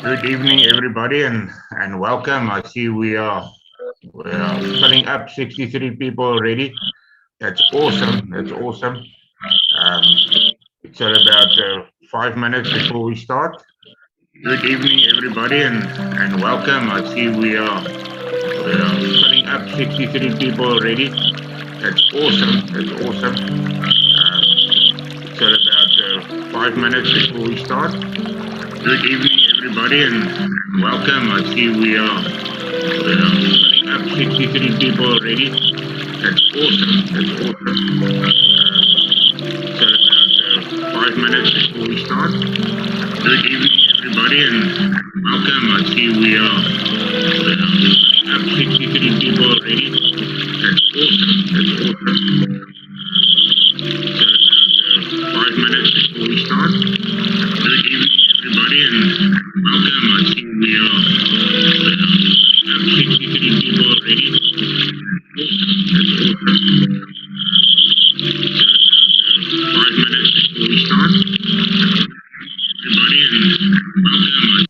Good evening, everybody, and welcome. I see we are filling up 63 people already. That's awesome. That's awesome. Um, it's at about 5 minutes before we start. Good evening, everybody, and welcome. I see we are filling up 63 people already. That's awesome. That's awesome. It's at about 5 minutes before we start. Good evening, everybody, and welcome. I see we are filling up 63 people already. That's awesome. That's awesome. It's at about 5 minutes before we start. Good evening, everybody, and welcome. I see we are filling up 63 people already. That's awesome. That's awesome. It's at about 5 minutes before we start. Good evening, everybody, and welcome. I see we are filling up 63 people already. That's awesome. It's at about 5 minutes before we start. Everybody, and welcome.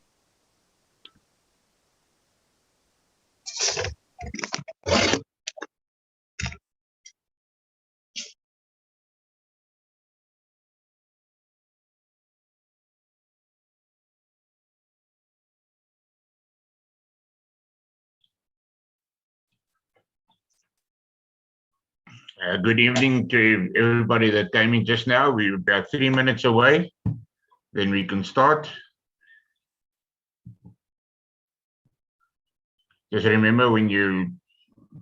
Good evening to everybody that came in just now. We're about 3 minutes away. Then we can start. Just remember when you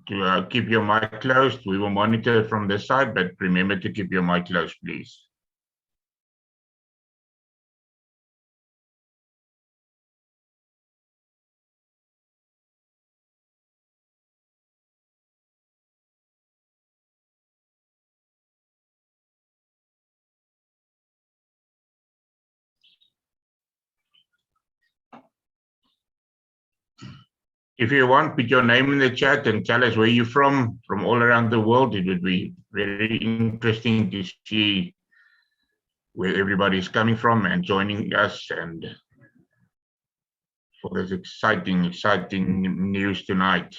to keep your mic closed. We will monitor it from this side, but remember to keep your mic closed, please. If you want, put your name in the chat and tell us where you're from all around the world. It would be very interesting to see where everybody's coming from and joining us and for this exciting news tonight.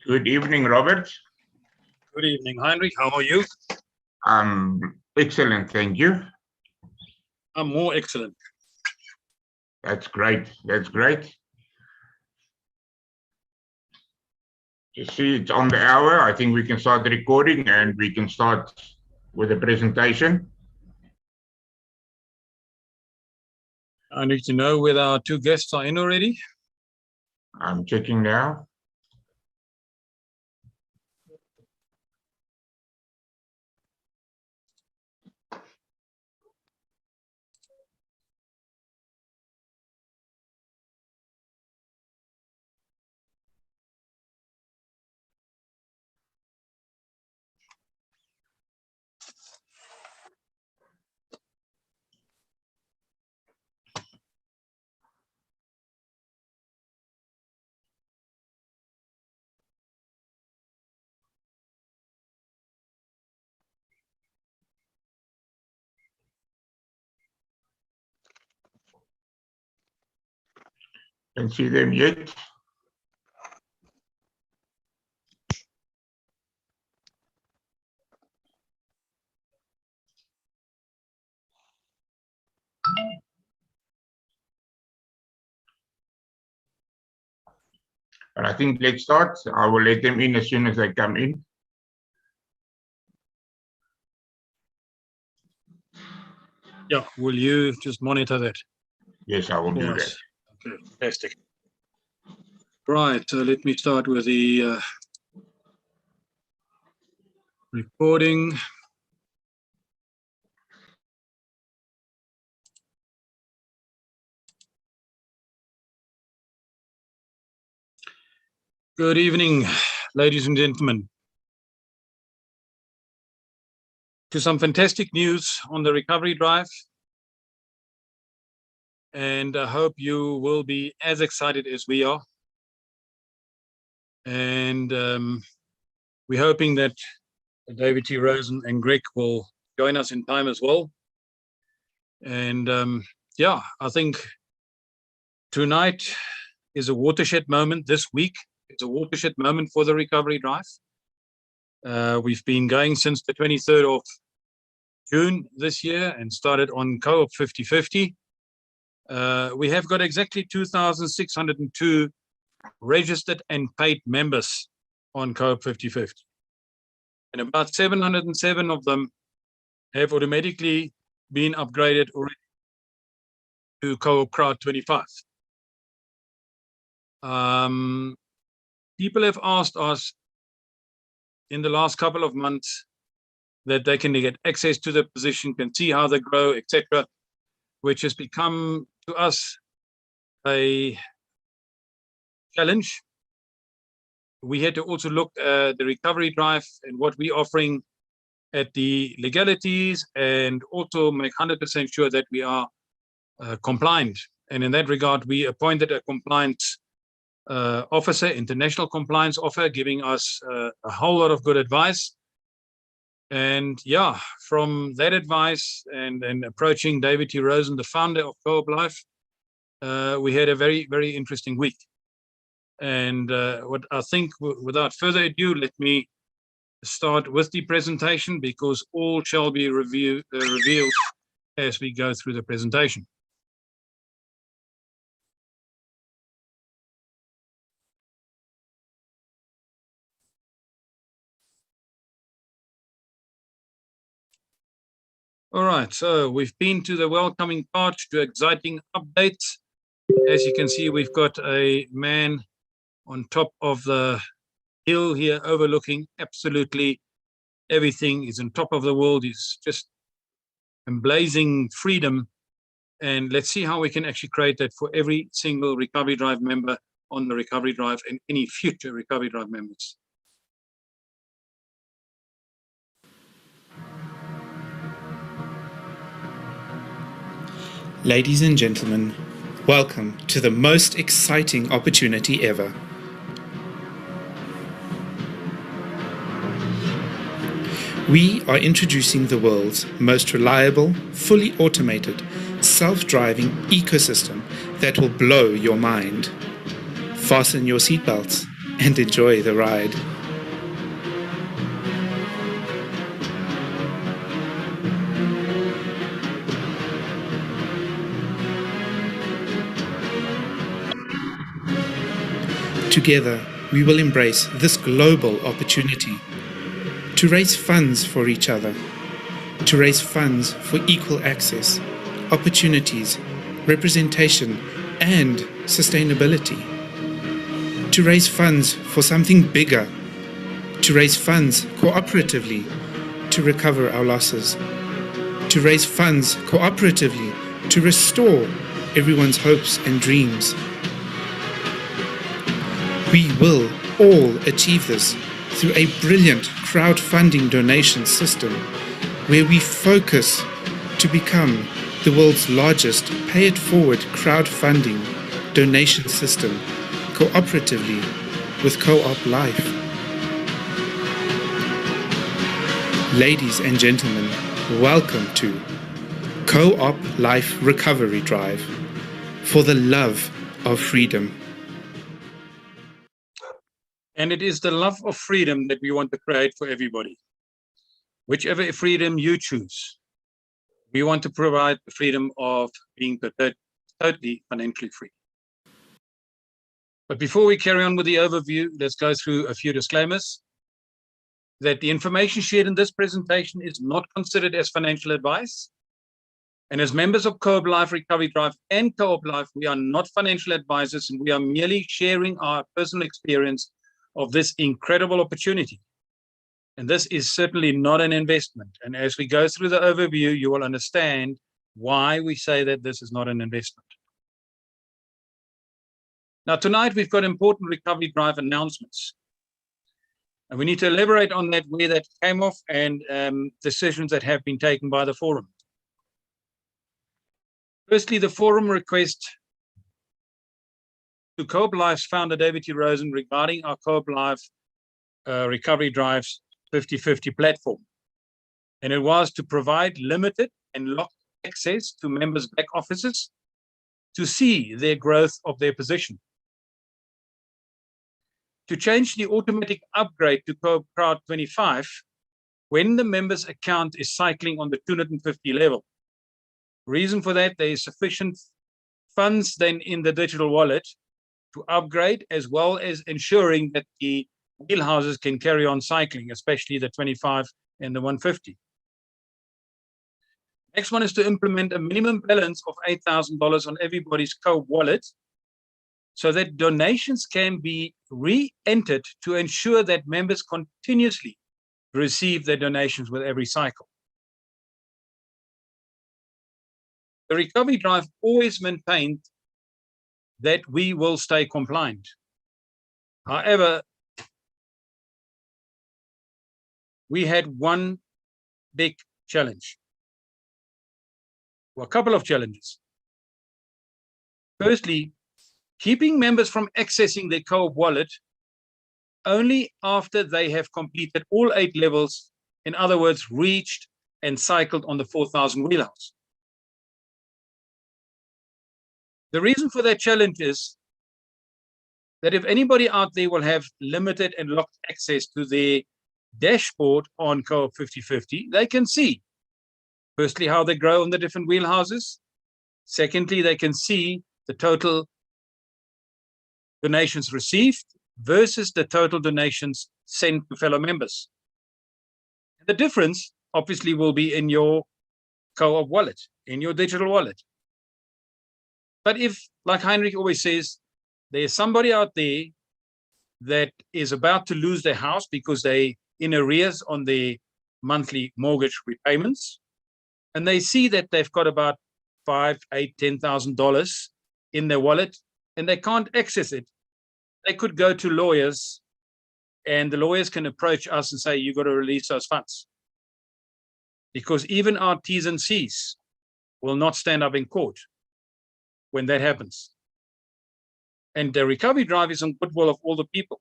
Good evening, Robert. Good evening, Heinrich. How are you? Excellent, thank you. I'm more excellent. That's great. That's great. You see, it's on the hour. I think we can start the recording and we can start with the presentation. I need to know whether our two guests are in already. I'm checking now. Can see them yet? But I think let's start. I will let them in as soon as they come in. Yeah, will you just monitor that? Yes, I will do for that. us? Okay, fantastic. Right, let me start with the recording. Good evening, ladies and gentlemen. To some fantastic news on the recovery drive. And I hope you will be as excited as we are. And we're hoping that David T. Rosen and Greg will join us in time as well. And yeah, I think tonight is a watershed moment. This week is a watershed moment for the recovery drive. We've been going since the 23rd of June this year and started on Co-op 50/50. We have got exactly 2,602 registered and paid members on Co-op 50/50. And about 707 of them have automatically been upgraded already to Co-op Crowd 25. People have asked us in the last couple of months that they can get access to the position, can see how they grow, etc., which has become to us a challenge. We had to also look at the recovery drive and what we're offering at the legalities, and also make 100% sure that we are compliant. And in that regard, we appointed a compliance officer, international compliance officer, giving us a whole lot of good advice. And yeah, from that advice and approaching David T. Rosen, the founder of Co-op Life, we had a very, very interesting week. And what I think, without further ado, let me start with the presentation, because all shall be revealed as we go through the presentation. All right, so we've been to the welcoming part, to exciting updates. As you can see, we've got a man on top of the hill here overlooking absolutely everything. He's on top of the world. He's just emblazing freedom. And let's see how we can actually create that for every single Recovery Drive member on the Recovery Drive and any future Recovery Drive members. Ladies and gentlemen, welcome to the most exciting opportunity ever. We are introducing the world's most reliable, fully automated, self-driving ecosystem that will blow your mind. Fasten your seatbelts and enjoy the ride. Together, we will embrace this global opportunity to raise funds for each other, to raise funds for equal access, opportunities, representation, and sustainability, to raise funds for something bigger, to raise funds cooperatively to recover our losses, to raise funds cooperatively to restore everyone's hopes and dreams. We will all achieve this through a brilliant crowdfunding donation system where we focus to become the world's largest pay-it-forward crowdfunding donation system cooperatively with Co-op Life. Ladies and gentlemen, welcome to Co-op Life Recovery Drive for the love of freedom. And it is the love of freedom that we want to create for everybody. Whichever freedom you choose, we want to provide the freedom of being totally financially free. But before we carry on with the overview, let's go through a few disclaimers. That the information shared in this presentation is not considered as financial advice. And as members of Co-op Life Recovery Drive and Co-op Life, we are not financial advisors, and we are merely sharing our personal experience of this incredible opportunity. And this is certainly not an investment. And as we go through the overview, you will understand why we say that this is not an investment. Now, tonight we've got important Recovery Drive announcements. And we need to elaborate on that, where that came off, and decisions that have been taken by the forum. Firstly, the forum request to Co-op Life's founder, David T. Rosen, regarding our Co-op Life Recovery Drive's 50/50 platform. And it was to provide limited and locked access to members' back offices to see their growth of their position. To change the automatic upgrade to Co-op Crowd 25 when the member's account is cycling on the 250 level. Reason for that, there is sufficient funds then in the digital wallet to upgrade, as well as ensuring that the wheelhouses can carry on cycling, especially the 25 and the 150. Next one is to implement a minimum balance of $8,000 on everybody's Co-op wallet, so that donations can be re-entered to ensure that members continuously receive their donations with every cycle. The Recovery Drive always maintained that we will stay compliant. However, we had one big challenge. Well, a couple of challenges. Firstly, keeping members from accessing their Co-op wallet only after they have completed all 8 levels, in other words, reached and cycled on the 4,000 wheelhouse. The reason for that challenge is that if anybody out there will have limited and locked access to their dashboard on Co-op 50/50, they can see, firstly, how they grow on the different wheelhouses. Secondly, they can see the total donations received versus the total donations sent to fellow members. And the difference, obviously, will be in your Co-op wallet, in your digital wallet. But if, like Heinrich always says, there's somebody out there that is about to lose their house because they in arrears on their monthly mortgage repayments, and they see that they've got about $5,000, $8,000, $10,000 in their wallet, and they can't access it, they could go to lawyers, and the lawyers can approach us and say, you've got to release those funds. Because even our T's and C's will not stand up in court when that happens. And the Recovery Drive is on goodwill of all the people,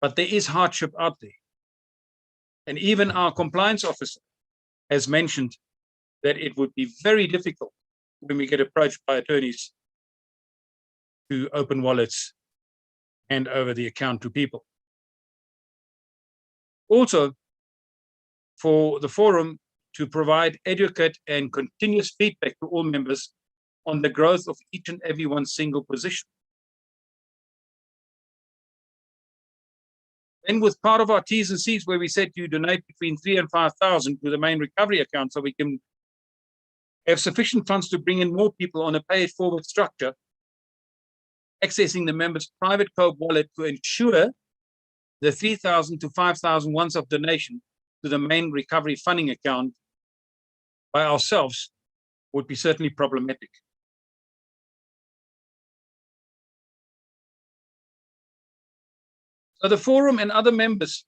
but there is hardship out there. And even our compliance officer has mentioned that it would be very difficult when we get approached by attorneys to open wallets and over the account to people. Also, for the forum to provide adequate and continuous feedback to all members on the growth of each and every one single position. And with part of our T's and C's, where we said you donate between 3,000 and 5,000 to the main recovery account, so we can have sufficient funds to bring in more people on a pay-it-forward structure, accessing the members' private Co-op wallet to ensure the 3,000 to 5,000 once-off donation to the main recovery funding account by ourselves would be certainly problematic. So the forum and other members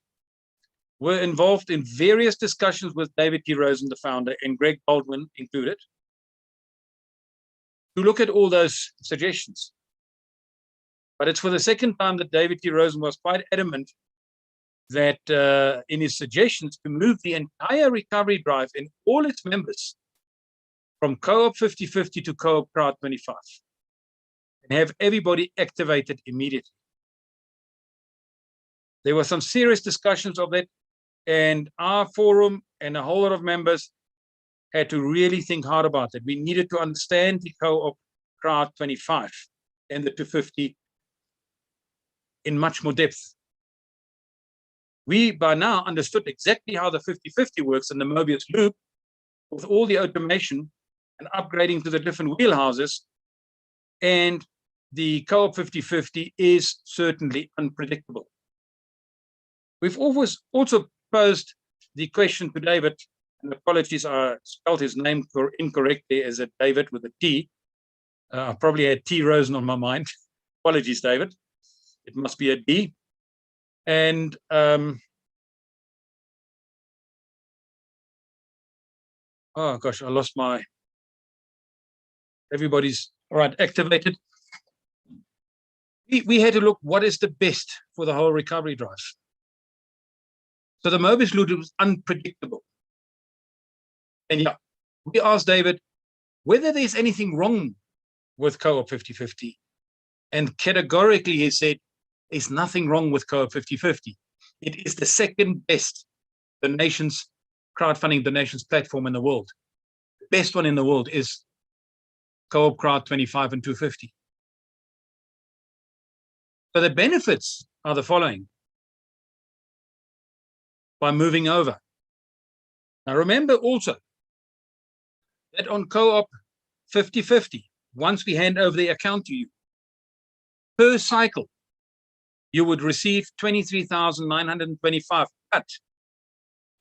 were involved in various discussions with David T. Rosen, the founder, and Greg Baldwin included, to look at all those suggestions. But it's for the second time that David T. Rosen was quite adamant that in his suggestions to move the entire Recovery Drive and all its members from Co-op 50/50 to Co-op Crowd 25 and have everybody activated immediately. There were some serious discussions of that, and our forum and a whole lot of members had to really think hard about it. We needed to understand the Co-op Crowd 25 and the 250 in much more depth. We by now understood exactly how the 50/50 works in the Mobius loop with all the automation and upgrading to the different wheelhouses. And the Co-op 50/50 is certainly unpredictable. We've always also posed the question to David, and apologies, I spelled his name incorrectly as a David with a T. I probably had T. Rosen on my mind. Apologies, David. It must be a D. And oh gosh, I lost my, everybody's all right, activated. We had to look what is the best for the whole recovery drive. So the Mobius loop was unpredictable. And yeah, we asked David whether there's anything wrong with Co-op 50/50. And categorically he said, there's nothing wrong with Co-op 50/50. It is the second best donations, crowdfunding donations platform in the world. The best one in the world is Co-op Crowd 25 and 250. So the benefits are the following by moving over. Now remember also that on Co-op 50/50, once we hand over the account to you, per cycle, you would receive 23,925, but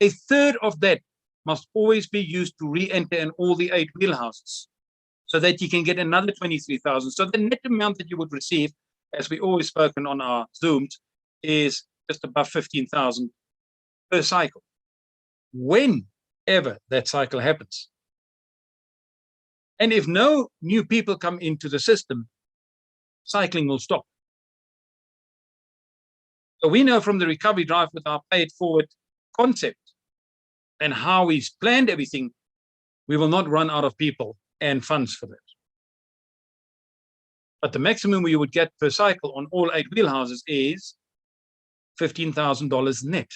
a third of that must always be used to re-enter in all the 8 wheelhouses so that you can get another 23,000. So the net amount that you would receive, as we always spoken on our Zooms, is just above 15,000 per cycle, whenever that cycle happens. And if no new people come into the system, cycling will stop. So we know from the recovery drive with our pay it forward concept and how we've planned everything, we will not run out of people and funds for that. But the maximum we would get per cycle on all 8 wheelhouses is $15,000 net.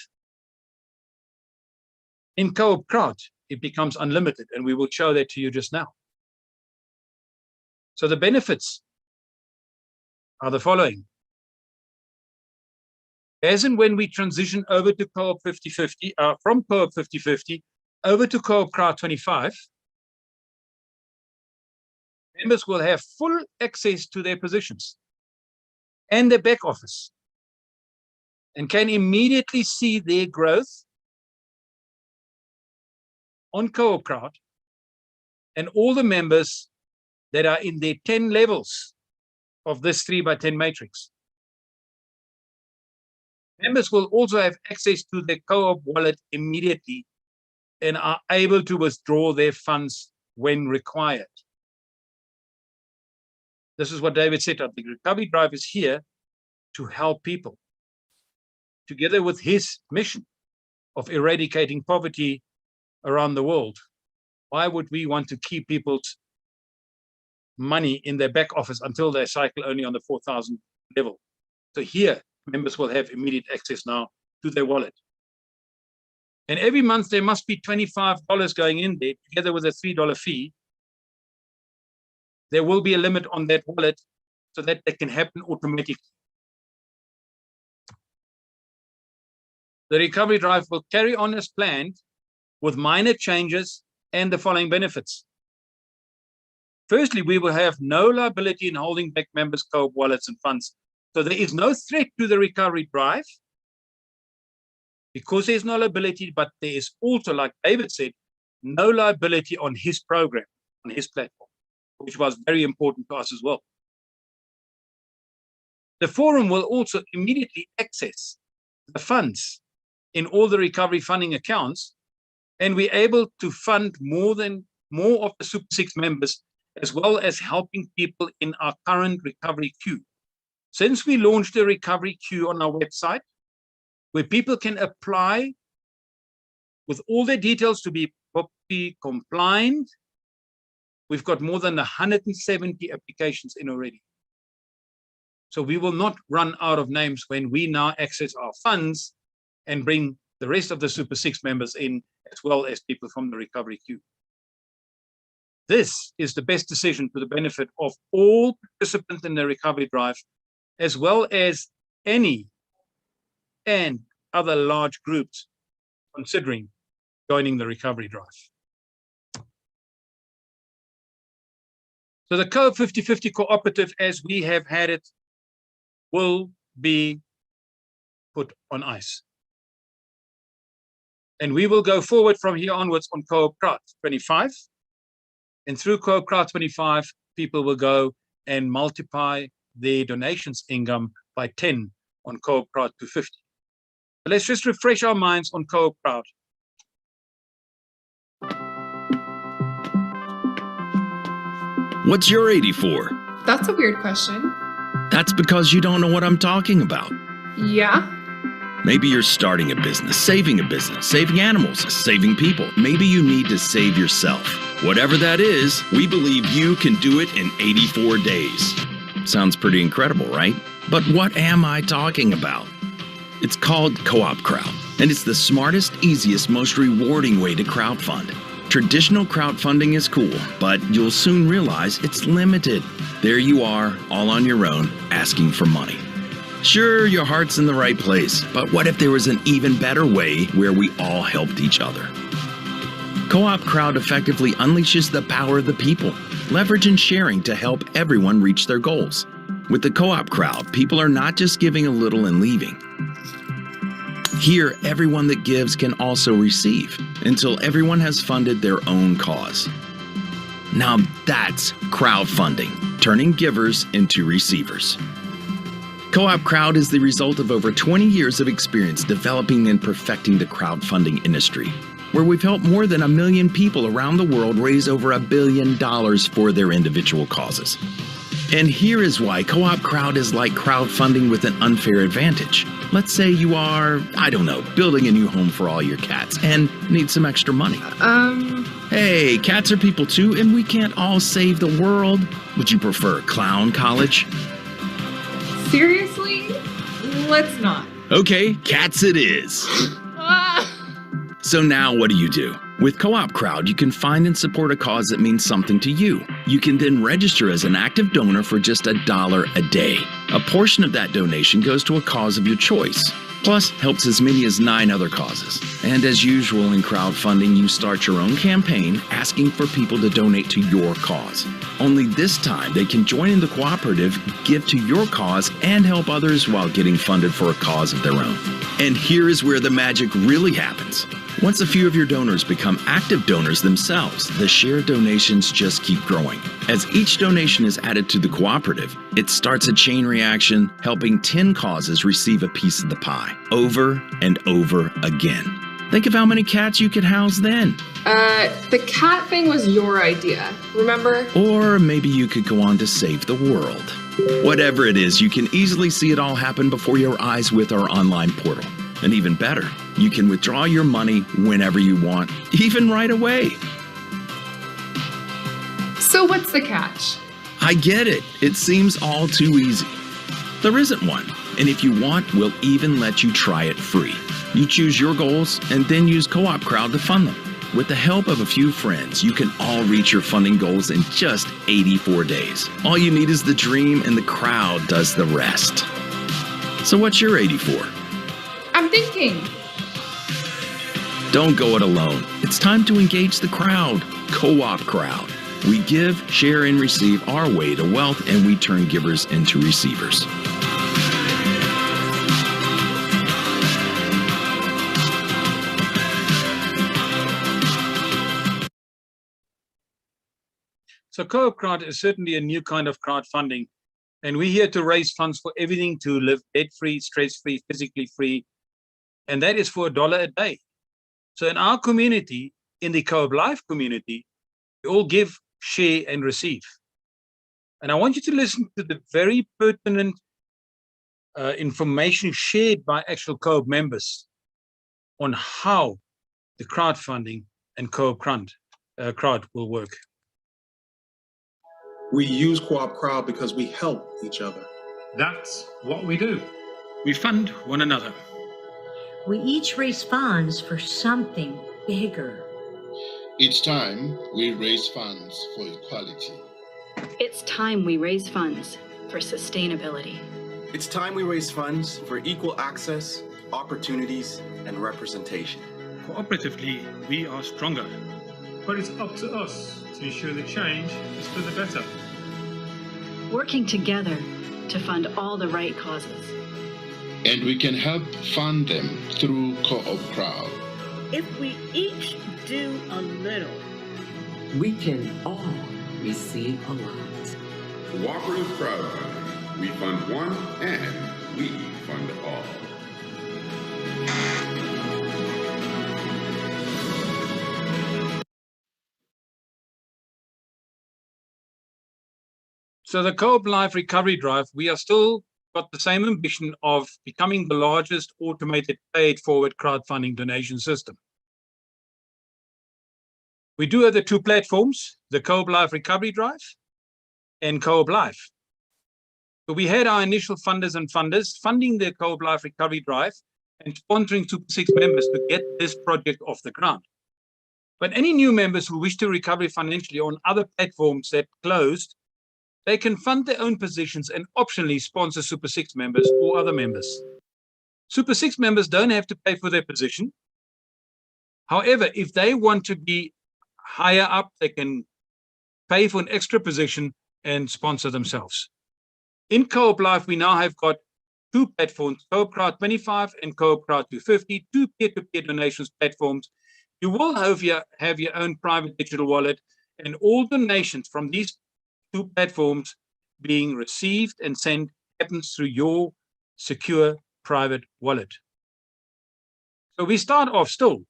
In Co-op Crowd, it becomes unlimited, and we will show that to you just now. So the benefits are the following. As and when we transition over to Co-op 50/50, from Co-op 50/50 over to Co-op Crowd 25, members will have full access to their positions and their back office and can immediately see their growth on Co-op Crowd and all the members that are in their 10 levels of this 3x10 matrix. Members will also have access to their Co-op wallet immediately and are able to withdraw their funds when required. This is what David said. The recovery drive is here to help people, together with his mission of eradicating poverty around the world. Why would we want to keep people's money in their back office until they cycle only on the 4,000 level? So here, members will have immediate access now to their wallet. And every month there must be $25 going in there, together with a $3 fee. There will be a limit on that wallet so that it can happen automatically. The recovery drive will carry on as planned with minor changes and the following benefits. Firstly, we will have no liability in holding back members' Co-op wallets and funds. So there is no threat to the recovery drive because there's no liability, but there is also, like David said, no liability on his program, on his platform, which was very important to us as well. The forum will also immediately access the funds in all the recovery funding accounts, and we're able to fund more of the Super 6 members, as well as helping people in our current recovery queue. Since we launched the recovery queue on our website, where people can apply with all their details to be POPI compliant, we've got more than 170 applications in already. So we will not run out of names when we now access our funds and bring the rest of the Super 6 members in, as well as people from the recovery queue. This is the best decision for the benefit of all participants in the recovery drive, as well as any and other large groups considering joining the recovery drive. So the Co-op 50/50 cooperative, as we have had it, will be put on ice. And we will go forward from here onwards on Co-op Crowd 25. And through Co-op Crowd 25, people will go and multiply their donations income by 10 on Co-op Crowd 250. But let's just refresh our minds on Co-op Crowd. What's your 84? That's a weird question. That's because you don't know what I'm talking about. Yeah? Maybe you're starting a business, saving animals, saving people. Maybe you need to save yourself. Whatever that is, we believe you can do it in 84 days. Sounds pretty incredible, right? But what am I talking about? It's called Co-op Crowd, and it's the smartest, easiest, most rewarding way to crowdfund. Traditional crowdfunding is cool, but you'll soon realize it's limited. There you are, all on your own, asking for money. Sure, your heart's in the right place, but what if there was an even better way where we all helped each other? Co-op Crowd effectively unleashes the power of the people, leverage and sharing to help everyone reach their goals. With the Co-op Crowd, people are not just giving a little and leaving. Here, everyone that gives can also receive, until everyone has funded their own cause. Now that's crowdfunding, turning givers into receivers. Co-op Crowd is the result of over 20 years of experience developing and perfecting the crowdfunding industry, where we've helped more than 1 million people around the world raise over $1 billion for their individual causes. And here is why Co-op Crowd is like crowdfunding with an unfair advantage. Let's say you are, I don't know, building a new home for all your cats and need some extra money. Hey, cats are people too, and we can't all save the world. Would you prefer clown college? Seriously? Let's not. Okay, cats it is. So now what do? With Co-op Crowd, you can find and support a cause that means something to you. You can then register as an active donor for just $1 a day. A portion of that donation goes to a cause of your choice, plus helps as many as 9 other causes. And as usual in crowdfunding, you start your own campaign asking for people to donate to your cause. Only this time, they can join in the cooperative, give to your cause, and help others while getting funded for a cause of their own. And here is where the magic really happens. Once a few of your donors become active donors themselves, the shared donations just keep growing. As each donation is added to the cooperative, it starts a chain reaction, helping 10 causes receive a piece of the pie, over and over again. Think of how many cats you could house then. The cat thing was your idea, remember? Or maybe you could go on to save the world. Whatever it is, you can easily see it all happen before your eyes with our online portal. And even better, you can withdraw your money whenever you want, even right away. So what's the catch? I get it. It seems all too easy. There isn't one. And if you want, we'll even let you try it free. You choose your goals and then use Co-op Crowd to fund them. With the help of a few friends, you can all reach your funding goals in just 84 days. All you need is the dream, and the crowd does the rest. So what's your 84? I'm thinking. Don't go it alone. It's time to engage the crowd. Co-op Crowd. We give, share, and receive our way to wealth, and we turn givers into receivers. So Co-op Crowd is certainly a new kind of crowdfunding, and we're here to raise funds for everything to live debt-free, stress-free, physically free, and that is for $1 a day. So in our community, in the Co-op Life community, we all give, share, and receive. And I want you to listen to the very pertinent information shared by actual Co-op members on how the crowdfunding and Co-op Crowd will work. We use Co-op Crowd because we help each other. That's what we do. We fund one another. We each raise funds for something bigger. Each time we raise funds for equality. It's time we raise funds for sustainability. It's time we raise funds for equal access, opportunities, and representation. Cooperatively, we are stronger. But it's up to us to ensure the change is for the better. Working together to fund all the right causes. And we can help fund them through Co-op Crowd. If we each do a little, we can all receive a lot. Cooperative crowdfunding. We fund one and we fund all. So the Co-op Life Recovery Drive, we are still got the same ambition of becoming the largest automated paid forward crowdfunding donation system. We do have the two platforms, the Co-op Life Recovery Drive and Co-op Life. So we had our initial funders and funders funding the Co-op Life Recovery Drive and sponsoring Super 6 members to get this project off the ground. But any new members who wish to recover financially on other platforms that closed, they can fund their own positions and optionally sponsor Super 6 members or other members. Super 6 members don't have to pay for their position. However, if they want to be higher up, they can pay for an extra position and sponsor themselves. In Co-op Life, we now have got two platforms, Co-op Crowd 25 and Co-op Crowd 250, two peer-to-peer donations platforms. You will have your own private digital wallet, and all donations from these two platforms being received and sent happens through your secure private wallet. So we start off still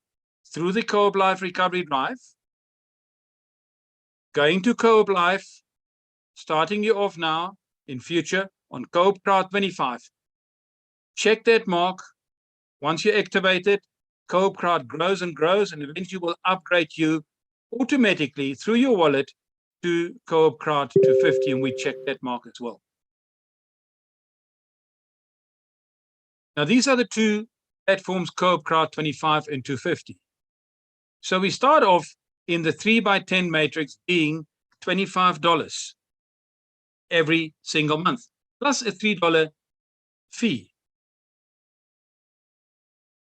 through the Co-op Life Recovery Drive, going to Co-op Life, starting you off now in future on Co-op Crowd 25. Check that mark. Once you activate it, Co-op Crowd grows and grows, and eventually will upgrade you automatically through your wallet to Co-op Crowd 250, and we check that mark as well. Now, these are the two platforms, Co-op Crowd 25 and 250. So we start off in the 3x10 matrix being $25 every single month, plus a $3 fee.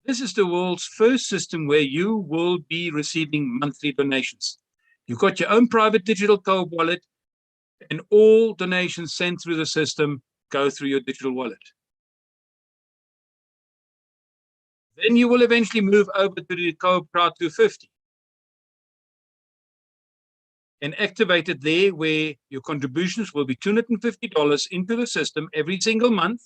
This is the world's first system where you will be receiving monthly donations. You've got your own private digital Co-op wallet, and all donations sent through the system go through your digital wallet. Then you will eventually move over to the Co-op Crowd 250 and activate it there, where your contributions will be $250 into the system every single month.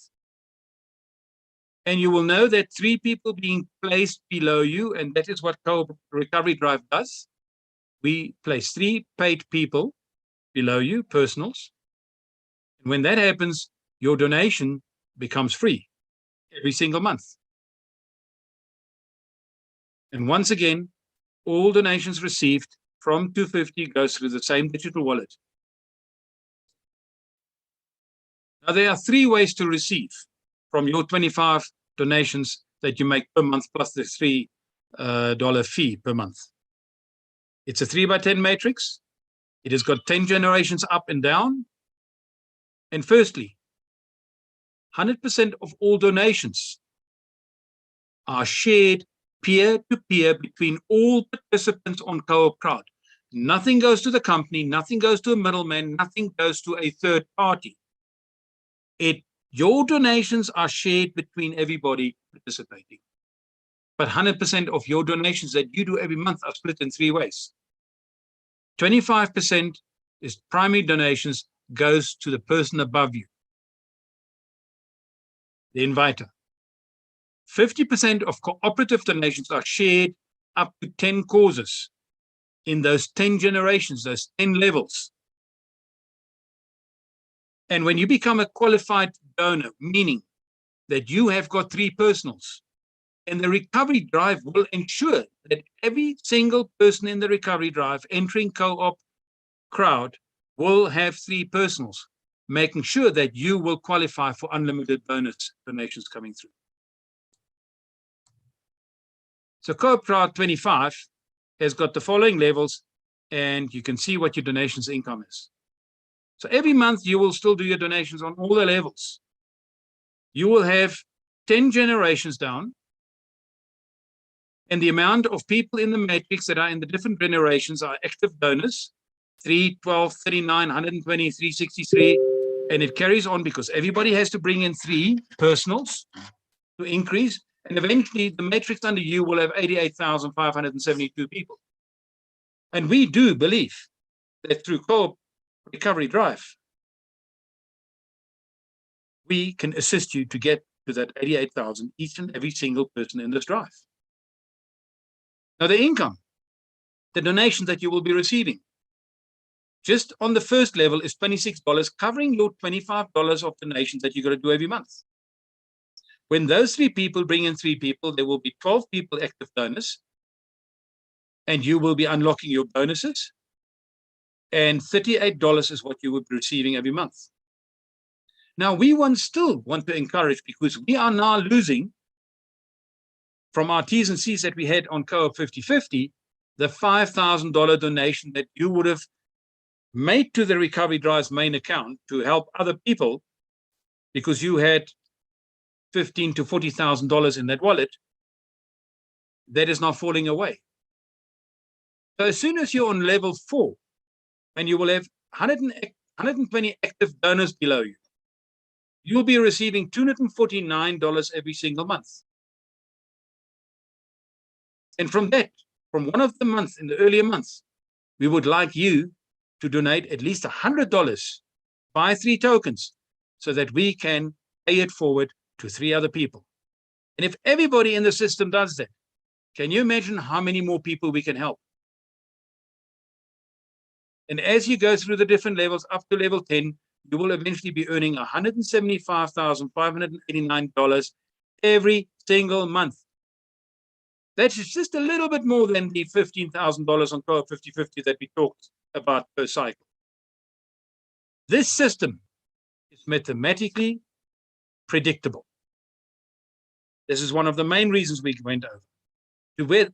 And you will know that 3 people being placed below you, and that is what Co-op Recovery Drive does. We place 3 paid people below you, personals. And when that happens, your donation becomes free every single month. And once again, all donations received from 250 goes through the same digital wallet. Now, there are 3 ways to receive from your 25 donations that you make per month, plus the $3 fee per month. It's a 3x10 matrix. It has got 10 generations up and down. And firstly, 100% of all donations are shared peer-to-peer between all participants on Co-op Crowd. Nothing goes to the company, nothing goes to a middleman, nothing goes to a third party. Your donations are shared between everybody participating. But 100% of your donations that you do every month are split in 3 ways. 25% is primary donations, goes to the person above you, the inviter. 50% of cooperative donations are shared up to 10 causes in those 10 generations, those 10 levels. And when you become a qualified donor, meaning that you have got 3 personals, and the recovery drive will ensure that every single person in the recovery drive entering Co-op Crowd will have 3 personals, making sure that you will qualify for unlimited bonus donations coming through. So Co-op Crowd 25 has got the following levels, and you can see what your donations income is. So every month you will still do your donations on all the levels. you will have 10 generations down, and the amount of people in the matrix that are in the different generations are active donors, 3, 12, 39, 120, 363, and it carries on because everybody has to bring in 3 personals to increase, and eventually the matrix under you will have 88,572 people. And we do believe that through Co-op Recovery Drive, we can assist you to get to that 88,000, each and every single person in this drive. Now, the income, the donation that you will be receiving, just on the first level is $26, covering your $25 of donations that you're going to do every month. When those 3 people bring in 3 people, there will be 12 people active donors, and you will be unlocking your bonuses, and $38 is what you will be receiving every month. Now, we still want to encourage, because we are now losing from our T's and C's that we had on Co-op 50/50, the $5,000 donation that you would have made to the Recovery Drive's main account to help other people, because you had $15,000 to $40,000 in that wallet, that is now falling away. So as soon as you're on level 4, and you will have 120 active donors below you, you'll be receiving $249 every single month. And from that, from one of the months in the earlier months, we would like you to donate at least $100, buy 3 tokens, so that we can pay it forward to 3 other people. And if everybody in the system does that, can you imagine how many more people we can help? And as you go through the different levels up to level 10, you will eventually be earning $175,589 every single month. That's just a little bit more than the $15,000 on Co-op 50/50 that we talked about per cycle. This system is mathematically predictable. This is one of the main reasons we went over.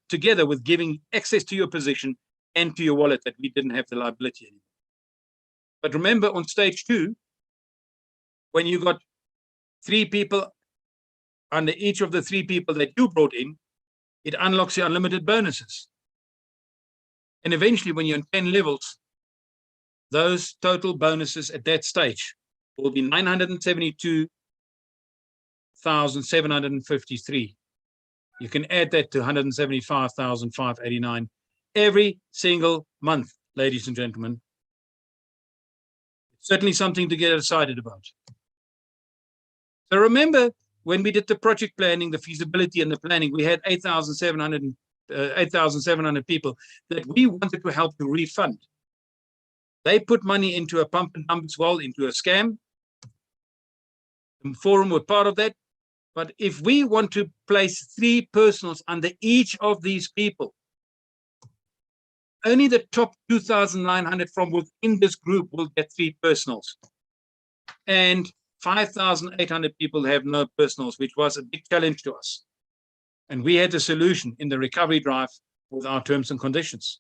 Together with giving access to your position and to your wallet, that we didn't have the liability anymore. But remember, on stage 2, when you got 3 people under each of the 3 people that you brought in, it unlocks your unlimited bonuses. And eventually, when you're in 10 levels, those total bonuses at that stage will be 972,753. You can add that to 175,589 every single month, ladies and gentlemen. It's certainly something to get excited about. So remember, when we did the project planning, the feasibility and the planning, we had 8,700 people that we wanted to help to refund. They put money into a pump and dump as well, into a scam. The forum were part of that. But if we want to place 3 personals under each of these people, only the top 2,900 from within this group will get 3 personals. And 5,800 people have no personals, which was a big challenge to us. And we had a solution in the Recovery Drive with our terms and conditions.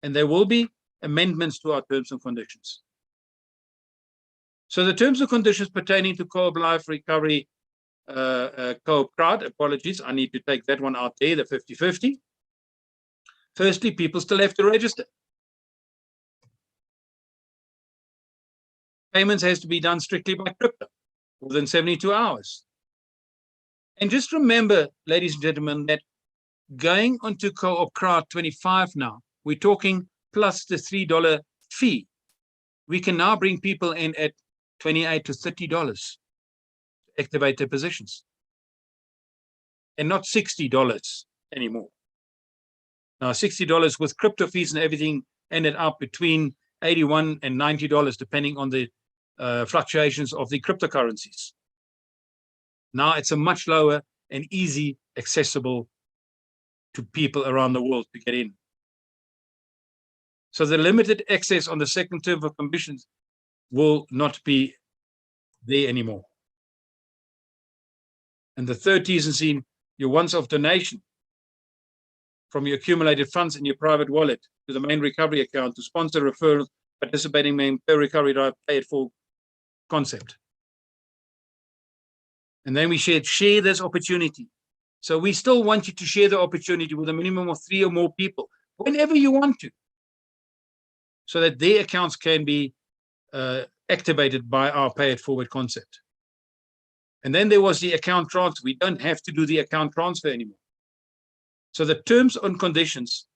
And there will be amendments to our terms and conditions. So the terms and conditions pertaining to Co-op Life Recovery Co-op Crowd, apologies, I need to take that one out there, the 50/50. Firstly, people still have to register. Payments has to be done strictly by crypto within 72 hours. And just remember, ladies and gentlemen, that going onto Co-op Crowd 25 now, we're talking plus the $3 fee. We can now bring people in at $28 to $30 to activate their positions, and not $60 anymore. Now, $60 with crypto fees and everything ended up between $81 and $90, depending on the fluctuations of the cryptocurrencies. Now it's a much lower and easy accessible to people around the world to get in. So the limited access on the second term of conditions will not be there anymore. And the third T's and C's, your once-off donation from your accumulated funds in your private wallet to the main recovery account to sponsor referrals, participating in per recovery drive, pay it full concept. And then we share this opportunity. So we still want you to share the opportunity with a minimum of 3 or more people, whenever you want to, so that their accounts can be activated by our pay it forward concept. And then there was the account transfer. We don't have to do the account transfer anymore. So the terms and conditions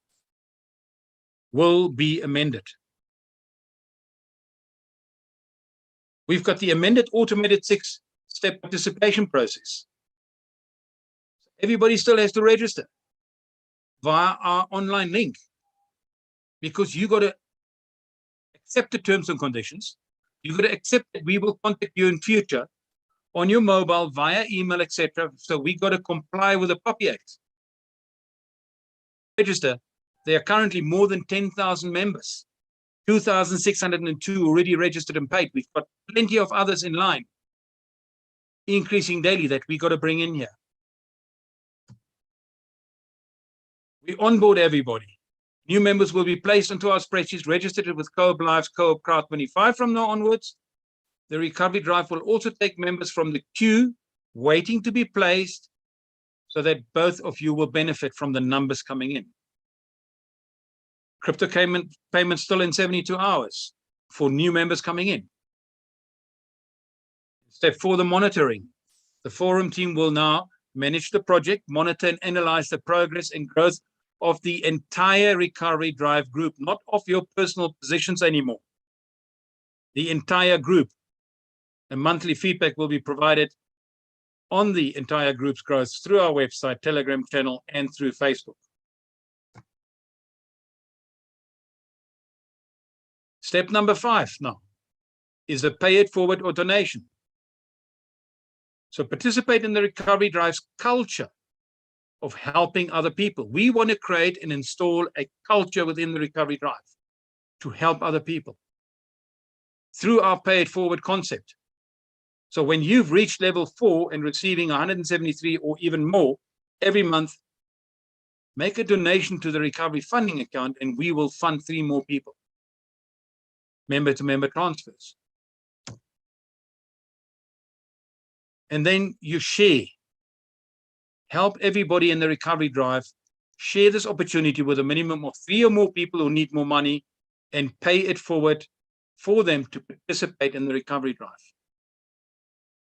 will be amended. We've got the amended automated 6-step participation process. Everybody still has to register via our online link, because you got to accept the terms and conditions. You got to accept that we will contact you in future on your mobile, via email, etc. So we got to comply with the POPI Act. Register. There are currently more than 10,000 members, 2,602 already registered and paid. We've got plenty of others in line, increasing daily, that we got to bring in here. We onboard everybody. New members will be placed into our spreadsheets, registered with Co-op Lives, Co-op Crowd 25 from now onwards. The recovery drive will also take members from the queue waiting to be placed, so that both of you will benefit from the numbers coming in. Crypto payments still in 72 hours for new members coming in. Step 4, the monitoring. The forum team will now manage the project, monitor and analyze the progress and growth of the entire recovery drive group, not of your personal positions anymore. The entire group. A monthly feedback will be provided on the entire group's growth through our website, Telegram channel, and through Facebook. Step number 5 now is the pay it forward or donation. So participate in the recovery drive's culture of helping other people. We want to create and install a culture within the recovery drive to help other people through our pay it forward concept. So when you've reached level 4 and receiving 173 or even more every month, make a donation to the recovery funding account and we will fund 3 more people. Member-to-member transfers. And then you share. Help everybody in the recovery drive share this opportunity with a minimum of 3 or more people who need more money, and pay it forward for them to participate in the recovery drive.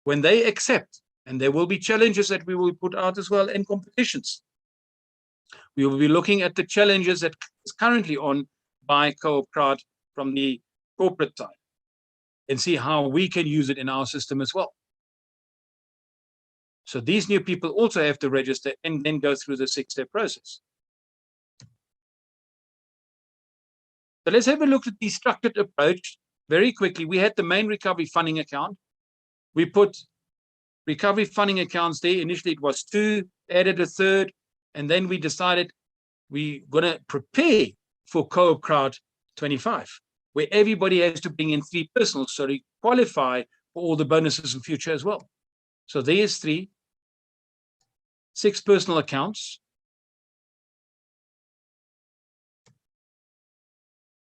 When they accept, and there will be challenges that we will put out as well, and competitions. We will be looking at the challenges that is currently on by Co-op Crowd from the corporate side, and see how we can use it in our system as well. So these new people also have to register and then go through the 6-step process. So let's have a look at the structured approach very quickly. We had the main recovery funding account. We put recovery funding accounts there. Initially it was 2, added a 3rd, and then we decided we're going to prepare for Co-op Crowd 25, where everybody has to bring in 3 personals so they qualify for all the bonuses in future as well. So there's 3, 6 personal accounts.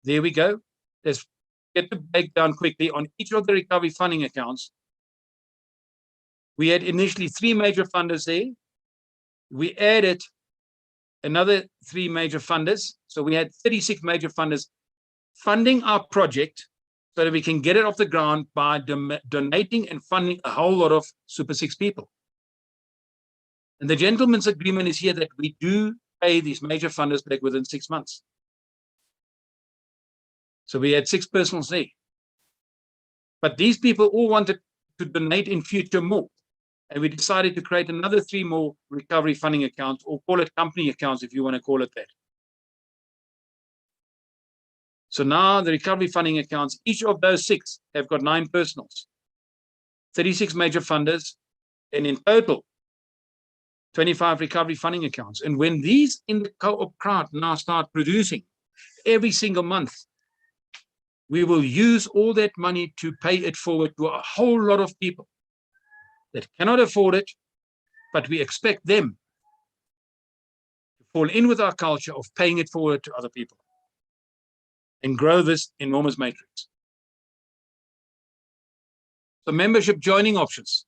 There we go. Let's get the breakdown quickly on each of the recovery funding accounts. We had initially 3 major funders there. We added another 3 major funders. So we had 36 major funders funding our project so that we can get it off the ground by donating and funding a whole lot of Super 6 people. And the gentleman's agreement is here that we do pay these major funders back within 6 months. So we had 6 personals there. But these people all wanted to donate in future more. And we decided to create another 3 more recovery funding accounts, or call it company accounts if you want to call it that. So now the recovery funding accounts, each of those 6 have got 9 personals, 36 major funders, and in total, 25 recovery funding accounts. And when these in the Co-op Crowd now start producing every single month, we will use all that money to pay it forward to a whole lot of people that cannot afford it, but we expect them to fall in with our culture of paying it forward to other people and grow this enormous matrix. So membership joining options.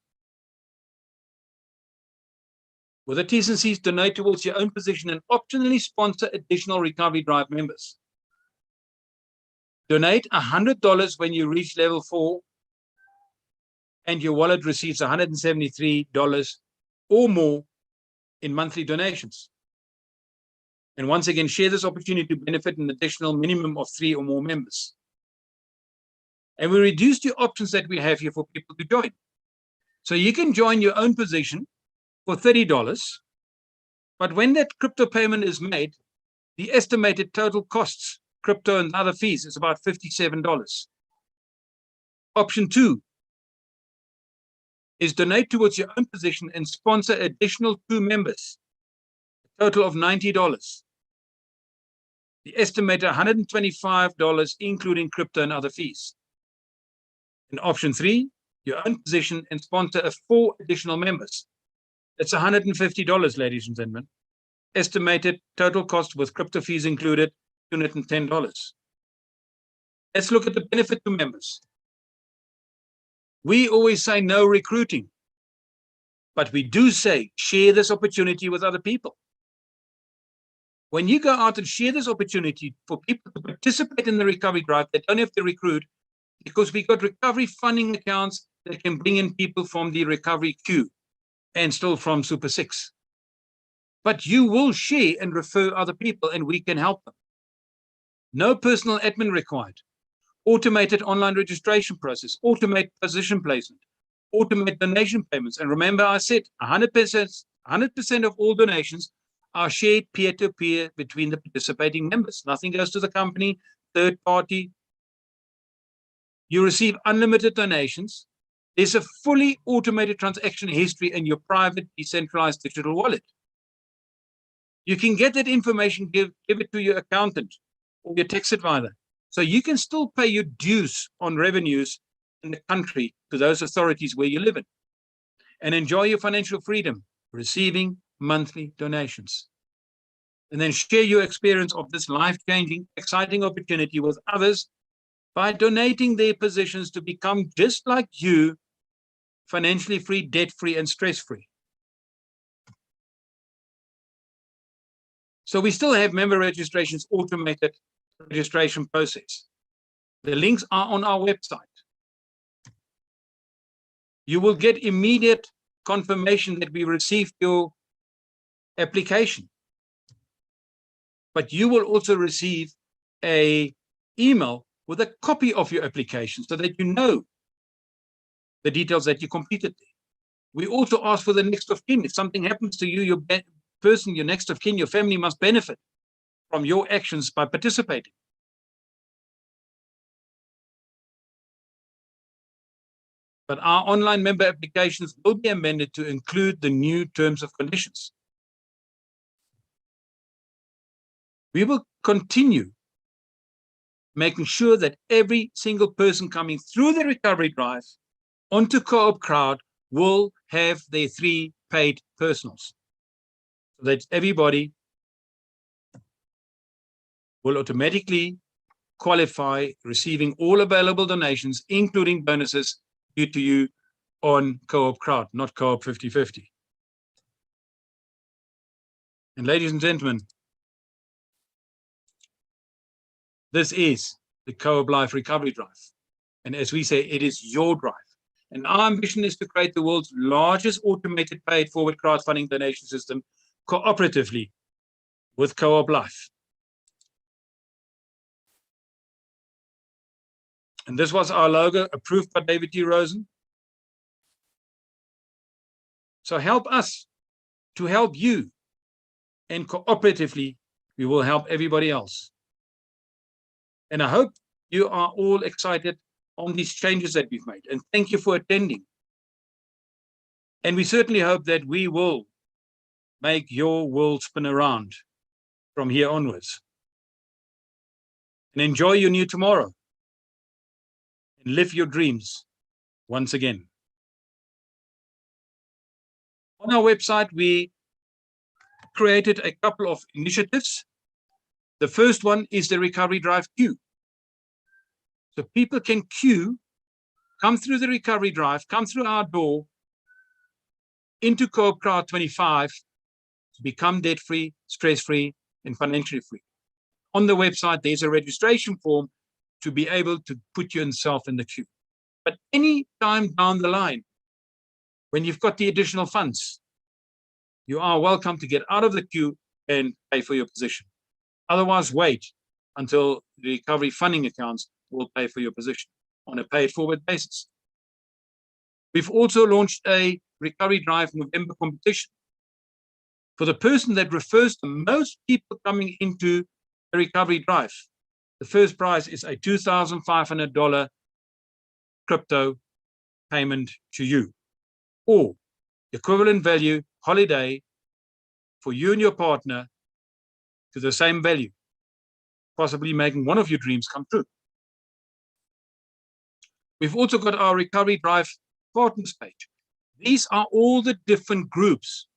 With the T's and C's, donate towards your own position and optionally sponsor additional Recovery Drive members. Donate $100 when you reach level 4 and your wallet receives $173 or more in monthly donations. And once again, share this opportunity to benefit an additional minimum of 3 or more members. And we reduced the options that we have here for people to join. So you can join your own position for $30, but when that crypto payment is made, the estimated total costs, crypto and other fees, is about $57. Option 2 is donate towards your own position and sponsor additional 2 members, a total of $90. The estimated $125, including crypto and other fees. And option 3, your own position and sponsor 4 additional members. That's $150, ladies and gentlemen. Estimated total cost with crypto fees included, $210. Let's look at the benefit to members. We always say no recruiting, but we do say share this opportunity with other people. When you go out and share this opportunity for people to participate in the recovery drive, they don't have to recruit, because we got recovery funding accounts that can bring in people from the recovery queue and still from Super 6. But you will share and refer other people, and we can help them. No personal admin required. Automated online registration process, automate position placement, automate donation payments. And remember, I said 100% of all donations are shared peer-to-peer between the participating members. Nothing goes to the company, third party. You receive unlimited donations. There's a fully automated transaction history in your private decentralized digital wallet. You can get that information, give it to your accountant or your tax advisor. So you can still pay your dues on revenues in the country to those authorities where you live in, and enjoy your financial freedom, receiving monthly donations. And then share your experience of this life-changing, exciting opportunity with others by donating their positions to become just like you, financially free, debt-free, and stress-free. So we still have member registrations, automated registration process. The links are on our website. You will get immediate confirmation that we received your application. But you will also receive an email with a copy of your application so that you know the details that you completed there. We also ask for the next of kin. If something happens to you, your person, your next of kin, your family must benefit from your actions by participating. But our online member applications will be amended to include the new terms of conditions. We will continue making sure that every single person coming through the recovery drive onto Co-op Crowd will have their 3 paid personals. So that everybody will automatically qualify, receiving all available donations, including bonuses due to you on Co-op Crowd, not Co-op 50/50. And ladies and gentlemen, this is the Co-op Life Recovery Drive. And as we say, it is your drive. And our ambition is to create the world's largest automated paid forward crowdfunding donation system cooperatively with Co-op Life. And this was our logo, approved by David T. Rosen. So help us to help you, and cooperatively, we will help everybody else. And I hope you are all excited on these changes that we've made. And thank you for attending. And we certainly hope that we will make your world spin around from here onwards. And enjoy your new tomorrow. And live your dreams once again. On our website, we created a couple of initiatives. The first one is the Recovery Drive queue. So people can queue, come through the Recovery Drive, come through our door into Co-op Crowd 25 to become debt-free, stress-free, and financially free. On the website, there's a registration form to be able to put yourself in the queue. But any time down the line, when you've got the additional funds, you are welcome to get out of the queue and pay for your position. Otherwise, wait until the recovery funding accounts will pay for your position on a pay-it-forward basis. We've also launched a Recovery Drive November competition. For the person that refers the most people coming into the Recovery Drive, the first prize is a $2,500 crypto payment to you, or equivalent value holiday for you and your partner to the same value, possibly making one of your dreams come true. We've also got our Recovery Drive partners page. These are all the different groups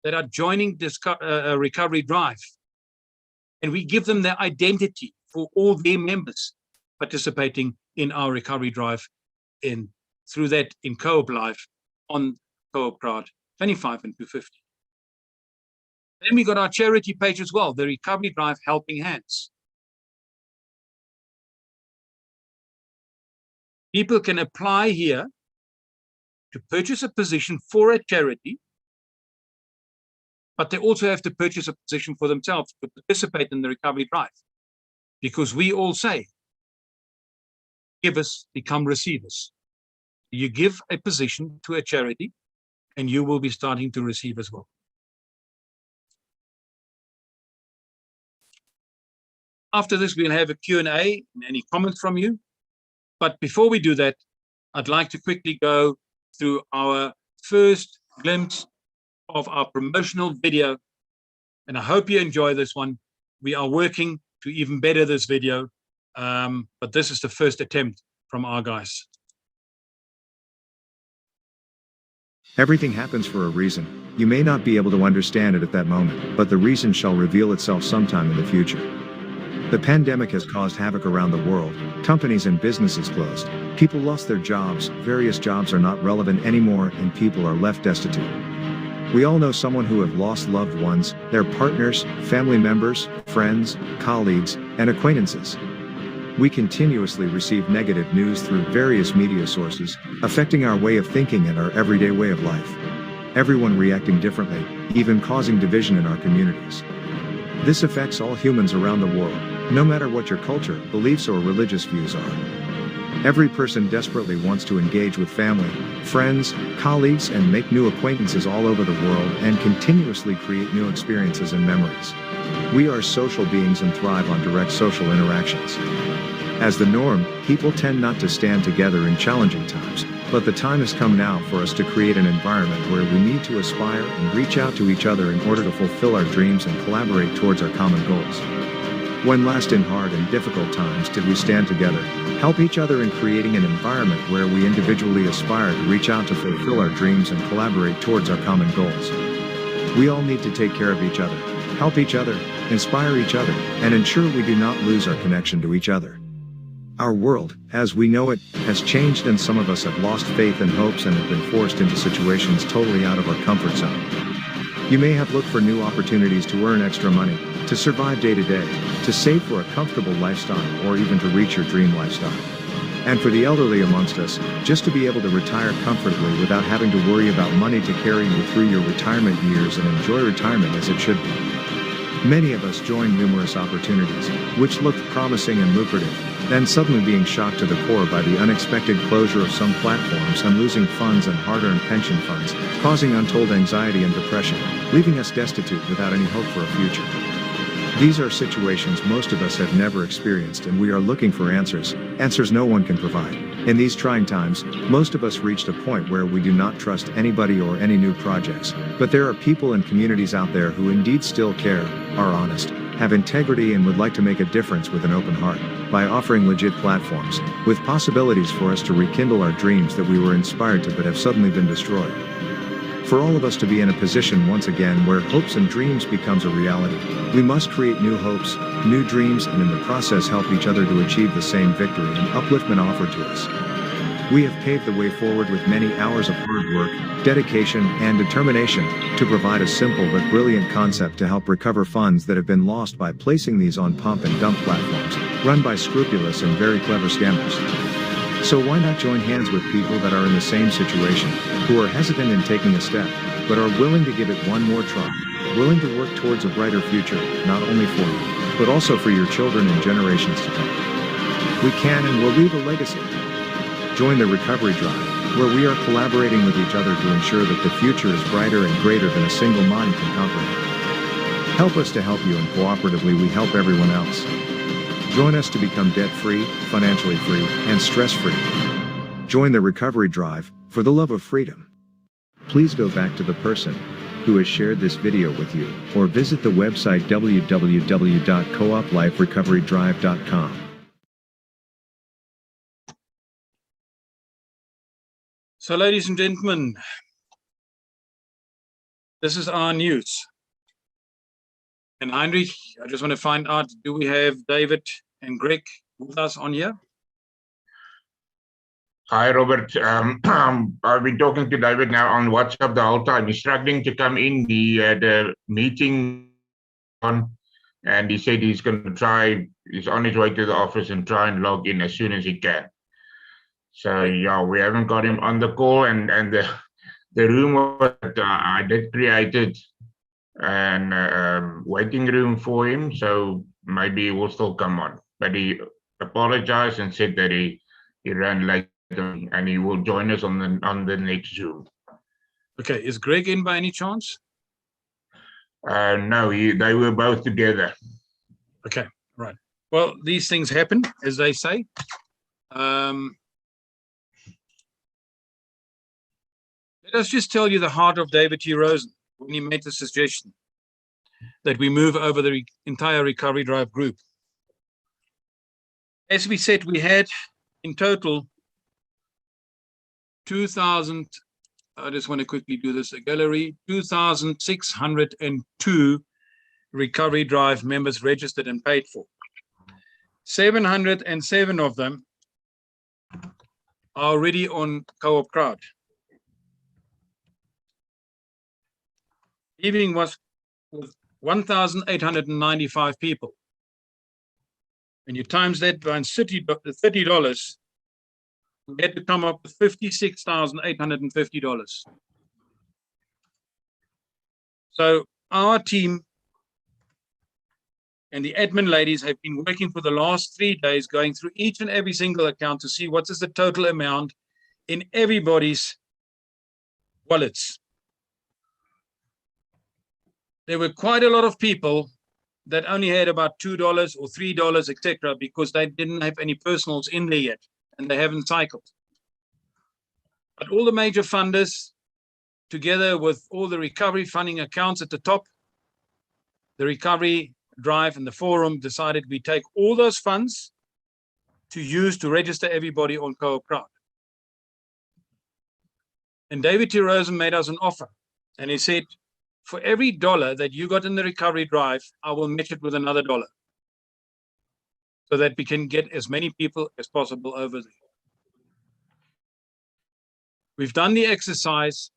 that are joining this Recovery Drive, and we give them their identity for all their members participating in our Recovery Drive, through that in Co-op Live on Co-op Crowd 25 and 250. Then we got our charity page as well, the Recovery Drive Helping Hands. People can apply here to purchase a position for a charity, but they also have to purchase a position for themselves to participate in the Recovery Drive. Because we all say, givers become receivers. You give a position to a charity, and you will be starting to receive as well. After this, we'll have a Q&A and any comments from you. But before we do that, I'd like to quickly go through our first glimpse of our promotional video. And I hope you enjoy this one. We are working to even better this video, but this is the first attempt from our guys. Everything happens for a reason. You may not be able to understand it at that moment, but the reason shall reveal itself sometime in the future. The pandemic has caused havoc around the world. Companies and businesses closed. People lost their jobs, various jobs are not relevant anymore, and people are left destitute. We all know someone who have lost loved ones, their partners, family members, friends, colleagues, and acquaintances. We continuously receive negative news through various media sources, affecting our way of thinking and our everyday way of life. Everyone reacting differently, even causing division in our communities. This affects all humans around the world, no matter what your culture, beliefs, or religious views are. Every person desperately wants to engage with family, friends, colleagues, and make new acquaintances all over the world and continuously create new experiences and memories. We are social beings and thrive on direct social interactions. As the norm, people tend not to stand together in challenging times, but the time has come now for us to create an environment where we need to aspire and reach out to each other in order to fulfill our dreams and collaborate towards our common goals. When last in hard and difficult times did we stand together, help each other in creating an environment where we individually aspire to reach out to fulfill our dreams and collaborate towards our common goals? We all need to take care of each other, help each other, inspire each other, and ensure we do not lose our connection to each other. Our world, as we know it, has changed, and some of us have lost faith and hopes and have been forced into situations totally out of our comfort zone. You may have looked for new opportunities to earn extra money, to survive day to day, to save for a comfortable lifestyle, or even to reach your dream lifestyle. And for the elderly amongst us, just to be able to retire comfortably without having to worry about money to carry you through your retirement years and enjoy retirement as it should be. Many of us joined numerous opportunities, which looked promising and lucrative, then suddenly being shocked to the core by the unexpected closure of some platforms and losing funds and hard-earned pension funds, causing untold anxiety and depression, leaving us destitute without any hope for a future. These are situations most of us have never experienced, and we are looking for answers no one can provide. In these trying times, most of us reached a point where we do not trust anybody or any new projects, but there are people and communities out there who indeed still care, are honest, have integrity, and would like to make a difference with an open heart, by offering legit platforms, with possibilities for us to rekindle our dreams that we were inspired to but have suddenly been destroyed. For all of us to be in a position once again where hopes and dreams becomes a reality, we must create new hopes, new dreams, and in the process help each other to achieve the same victory and upliftment offered to us. We have paved the way forward with many hours of hard work, dedication, and determination to provide a simple but brilliant concept to help recover funds that have been lost by placing these on pump and dump platforms, run by scrupulous and very clever scammers. So why not join hands with people that are in the same situation, who are hesitant in taking a step, but are willing to give it one more try, willing to work towards a brighter future, not only for you, but also for your children and generations to come. We can and will leave a legacy. Join the Recovery Drive, where we are collaborating with each other to ensure that the future is brighter and greater than a single mind can comprehend. Help us to help you, and cooperatively we help everyone else. Join us to become debt-free, financially free, and stress-free. Join the Recovery Drive, for the love of freedom. Please go back to the person who has shared this video with you, or visit the website www.coopliferecoverydrive.com. So, ladies and gentlemen, this is our news. And Heinrich, I just want to find out, do we have David and Greg with us on here? Hi, Robert. I've been talking to David now on WhatsApp the whole time. He's struggling to come in. He had a meeting on, and he said he's going to try, he's on his way to the office and try and log in as soon as he can. So, yeah, we haven't got him on the call, and the room that I did created an waiting room for him, so maybe he will still come on. But he apologized and said that he ran late, and he will join us on the next Zoom. Okay, is Greg in by any chance? No, they were both together. Okay, right. Well, these things happen, as they say. Let us just tell you the heart of David T. Rosen when he made the suggestion that we move over the entire Recovery Drive group. As we said, we had in total 2,000, I just want to quickly do this, a gallery, 2,602 Recovery Drive members registered and paid for. 707 of them are already on Co-op Crowd. Evening was with 1,895 people. When you times that by $30, we had to come up with $56,850. So our team and the admin ladies have been working for the last 3 days, going through each and every single account to see what is the total amount in everybody's wallets. There were quite a lot of people that only had about $2 or $3, etc., because they didn't have any personals in there yet, and they haven't cycled. But all the major funders, together with all the recovery funding accounts at the top, the Recovery Drive and the forum decided we take all those funds to use to register everybody on Co-op Crowd. And David T. Rosen made us an offer, and he said, for every $1 that you got in the Recovery Drive, I will match it with another $1, so that we can get as many people as possible over there. We've done the exercise,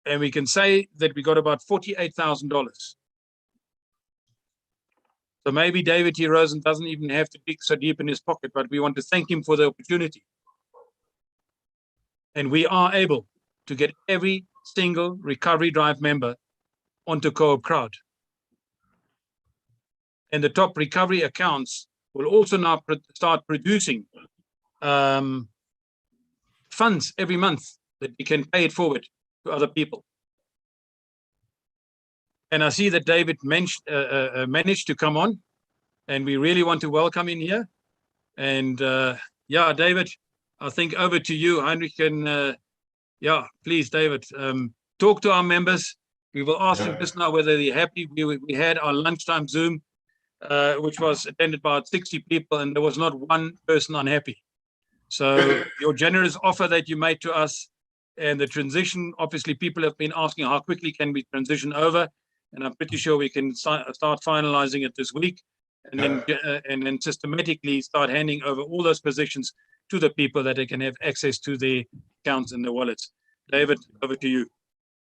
and we can say that we got about $48,000. So maybe David T. Rosen doesn't even have to dig so deep in his pocket, but we want to thank him for the opportunity. And we are able to get every single Recovery Drive member onto Co-op Crowd. And the top recovery accounts will also now start producing funds every month that we can pay it forward to other people. And I see that David managed to come on, and we really want to welcome him here. And yeah, David, I think over to you. Heinrich can, yeah, please, David, talk to our members. We will ask them just now whether they're happy. We had our lunchtime Zoom, which was attended by about 60 people, and there was not one person unhappy. So your generous offer that you made to us and the transition, obviously people have been asking how quickly can we transition over, and I'm pretty sure we can start finalizing it this week, and then systematically start handing over all those positions to the people that they can have access to the accounts and the wallets. David, over to you.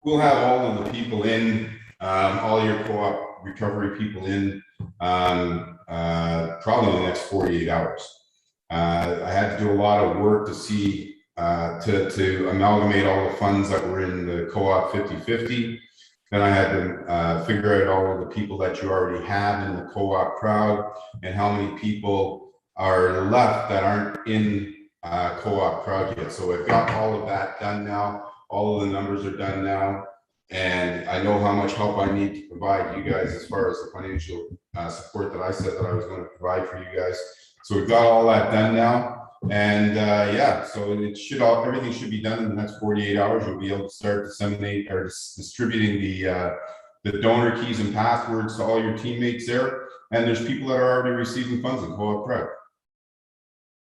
We'll have all of the people in, all your co-op recovery people in, probably in the next 48 hours. I had to do a lot of work to see, to amalgamate all the funds that were in the co-op 50/50. Then I had to figure out all of the people that you already have in the co-op crowd and how many people are left that aren't in co-op crowd yet. So I've got all of that done now. All of the numbers are done now. And I know how much help I need to provide you guys as far as the financial support that I said that I was going to provide for you guys. So we've got all that done now. And yeah, so it should everything should be done in the next 48 hours. You'll be able to start disseminate or distributing the donor keys and passwords to all your teammates there. And there's people that are already receiving funds in co-op crowd.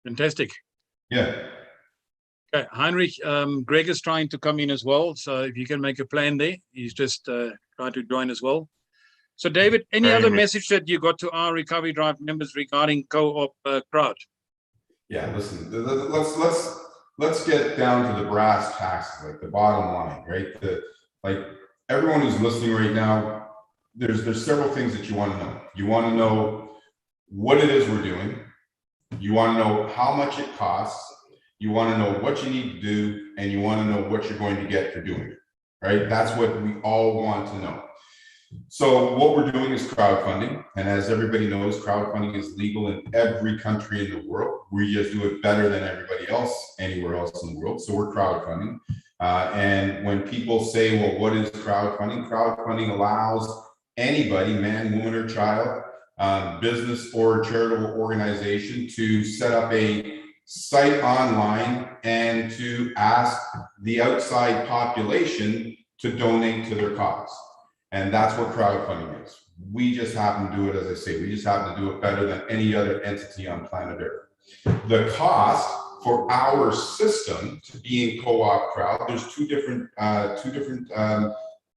Fantastic. Yeah. Okay, Heinrich, Greg is trying to come in as well. So if you can make a plan there, he's just trying to join as well. So David, any other message that you got to our Recovery Drive members regarding co-op crowd? Yeah, listen, let's get down to the brass tacks, like the bottom line, right? Like everyone who's listening right now, there's several things that you want to know. You want to know what it is we're doing. You want to know how much it costs. You want to know what you need to do, and you want to know what you're going to get for doing it, right? That's what we all want to know. So what we're doing is crowdfunding. And as everybody knows, crowdfunding is legal in every country in the world. We just do it better than everybody else, anywhere else in the world. So we're crowdfunding. And when people say, well, what is crowdfunding? Crowdfunding allows anybody, man, woman, or child, business or charitable organization to set up a site online and to ask the outside population to donate to their cause. And that's what crowdfunding is. We just happen to do it, as I say, we just happen to do it better than any other entity on planet Earth. The cost for our system to be in co-op crowd, there's two different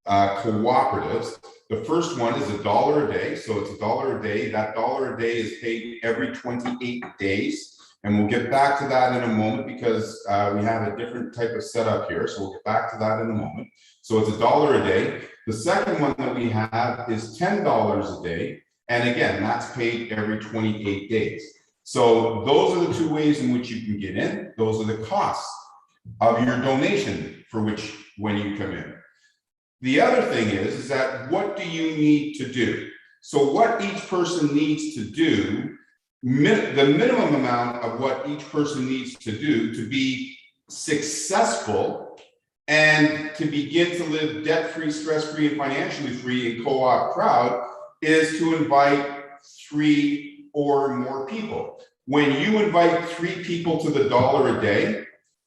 cooperatives. The first one is $1 a day. So it's $1 a day. That $1 a day is paid every 28 days. And we'll get back to that in a moment because we have a different type of setup here. So we'll get back to that in a moment. So it's $1 a day. The second one that we have is $10 a day. And again, that's paid every 28 days. So those are the two ways in which you can get in. Those are the costs of your donation for which when you come in. The other thing is that what do you need to do? So what each person needs to do, the minimum amount of what each person needs to do to be successful and to begin to live debt-free, stress-free, and financially free in co-op crowd is to invite 3 or more people. When you invite 3 people to the $1 a day,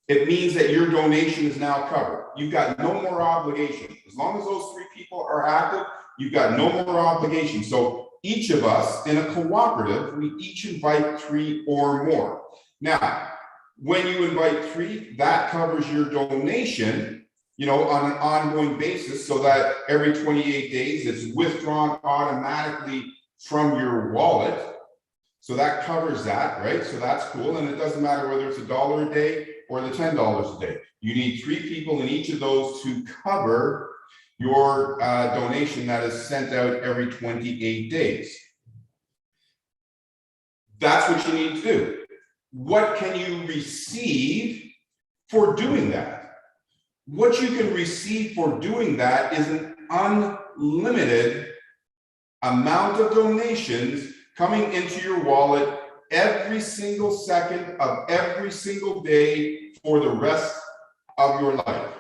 it means that your donation is now covered. You've got no more obligation. As long as those 3 people are active, you've got no more obligation. So each of us in a cooperative, we each invite 3 or more. Now, when you invite 3, that covers your donation, on an ongoing basis so that every 28 days it's withdrawn automatically from your wallet. So that covers that, right? So that's cool. And it doesn't matter whether it's $1 a day or the $10 a day. You need 3 people in each of those to cover your donation that is sent out every 28 days. That's what you need to do. What can you receive for doing that? What you can receive for doing that is an unlimited amount of donations coming into your wallet every single second of every single day for the rest of your life.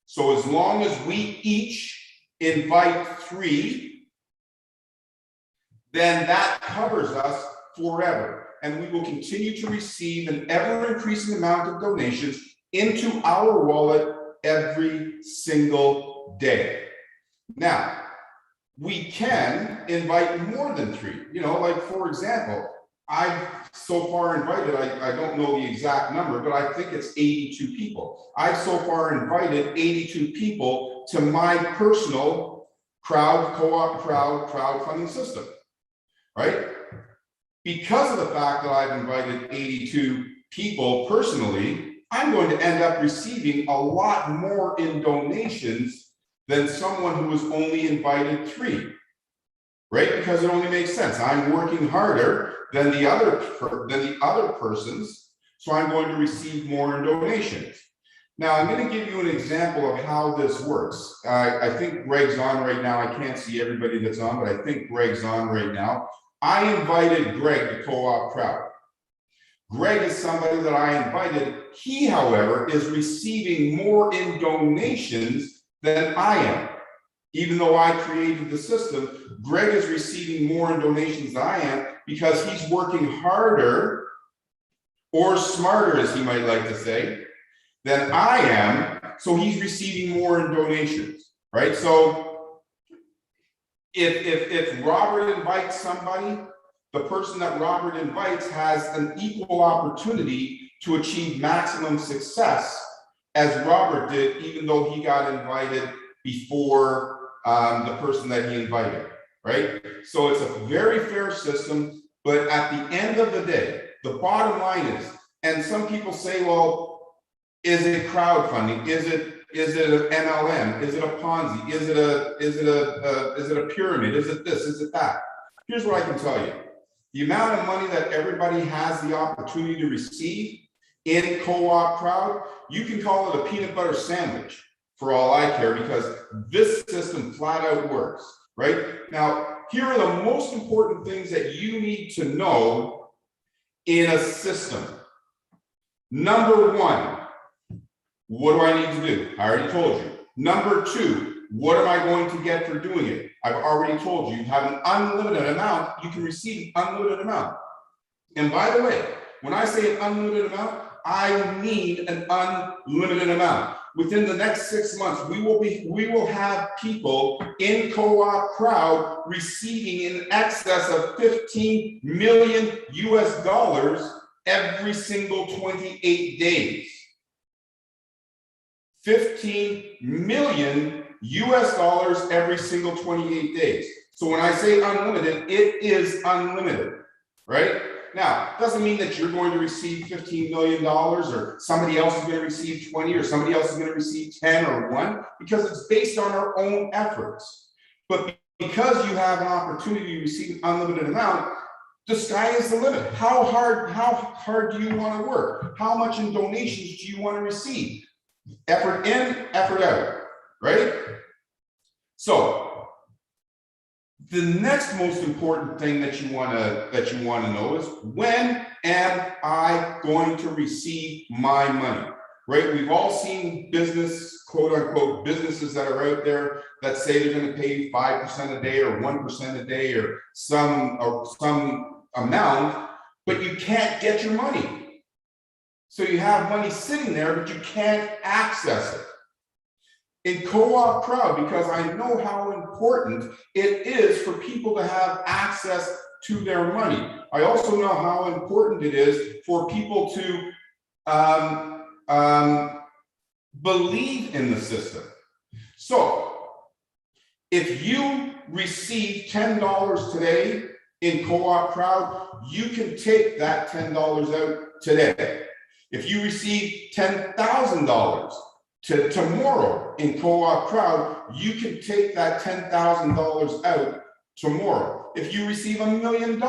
So as long as we each invite 3, then that covers us forever. And we will continue to receive an ever-increasing amount of donations into our wallet every single day. Now, we can invite more than 3. Like for example, I've so far invited, I don't know the exact number, but I think it's 82 people. I've so far invited 82 people to my personal co-op crowdfunding system, right? Because of the fact that I've invited 82 people personally, I'm going to end up receiving a lot more in donations than someone who was only invited 3, right? Because it only makes sense. I'm working harder than the other persons, so I'm going to receive more in donations. Now, I'm going to give you an example of how this works. I think Greg's on right now. I can't see everybody that's on, but I think Greg's on right now. I invited Greg to Co-op Crowd. Greg is somebody that I invited. He, however, is receiving more in donations than I am. Even though I created the system, Greg is receiving more in donations than I am because he's working harder or smarter, as he might like to say, than I am. So he's receiving more in donations, right? So if Robert invites somebody, the person that Robert invites has an equal opportunity to achieve maximum success as Robert did, even though he got invited before the person that he invited, right? So it's a very fair system, but at the end of the day, the bottom line is, and some people say, well, is it crowdfunding? Is it an MLM? Is it a Ponzi? Is it a pyramid? Is it this? Is it that? Here's what I can tell you. The amount of money that everybody has the opportunity to receive in Co-op Crowd, you can call it a peanut butter sandwich for all I care, because this system flat out works, right? Now, here are the most important things that you need to know in a system. Number 1, what do I need to do? I already told you. Number 2, what am I going to get for doing it? I've already told you. You have an unlimited amount. You can receive an unlimited amount. And by the way, when I say an unlimited amount, I mean an unlimited amount. Within the next 6 months, we will have people in Co-op Crowd receiving in excess of $15 million every single 28 days. $15 million every single 28 days. So when I say unlimited, it is unlimited, right? Now, doesn't mean that you're going to receive $15 million or somebody else is going to receive 20 or somebody else is going to receive 10 or 1, because it's based on our own efforts. But because you have an opportunity to receive an unlimited amount, the sky is the limit. How hard do you want to work? How much in donations do you want to receive? Effort in, effort out, right? So the next most important thing that you want to know is, when am I going to receive my money? Right? We've all seen business, quote unquote, businesses that are out there that say they're going to pay you 5% a day or 1% a day or some amount, but you can't get your money. So you have money sitting there, but you can't access it. In Co-op Crowd, because I know how important it is for people to have access to their money. I also know how important it is for people to believe in the system. So if you receive $10 today in Co-op Crowd, you can take that $10 out today. If you receive $10,000 tomorrow in Co-op Crowd, you can take that $10,000 out tomorrow. If you receive $1 million,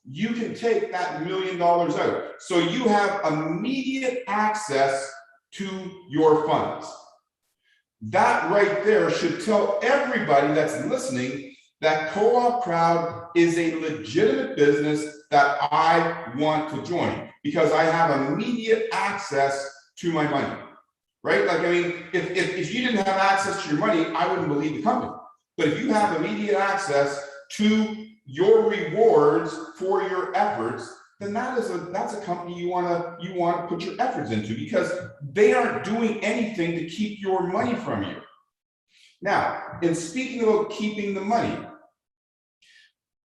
you can take that $1 million out. So you have immediate access to your funds. That right there should tell everybody that's listening that Co-op Crowd is a legitimate business that I want to join, because I have immediate access to my money. Right? Like, I mean, if you didn't have access to your money, I wouldn't believe the company. But if you have immediate access to your rewards for your efforts, then that's a company you want to put your efforts into, because they aren't doing anything to keep your money from you. Now, in speaking about keeping the money,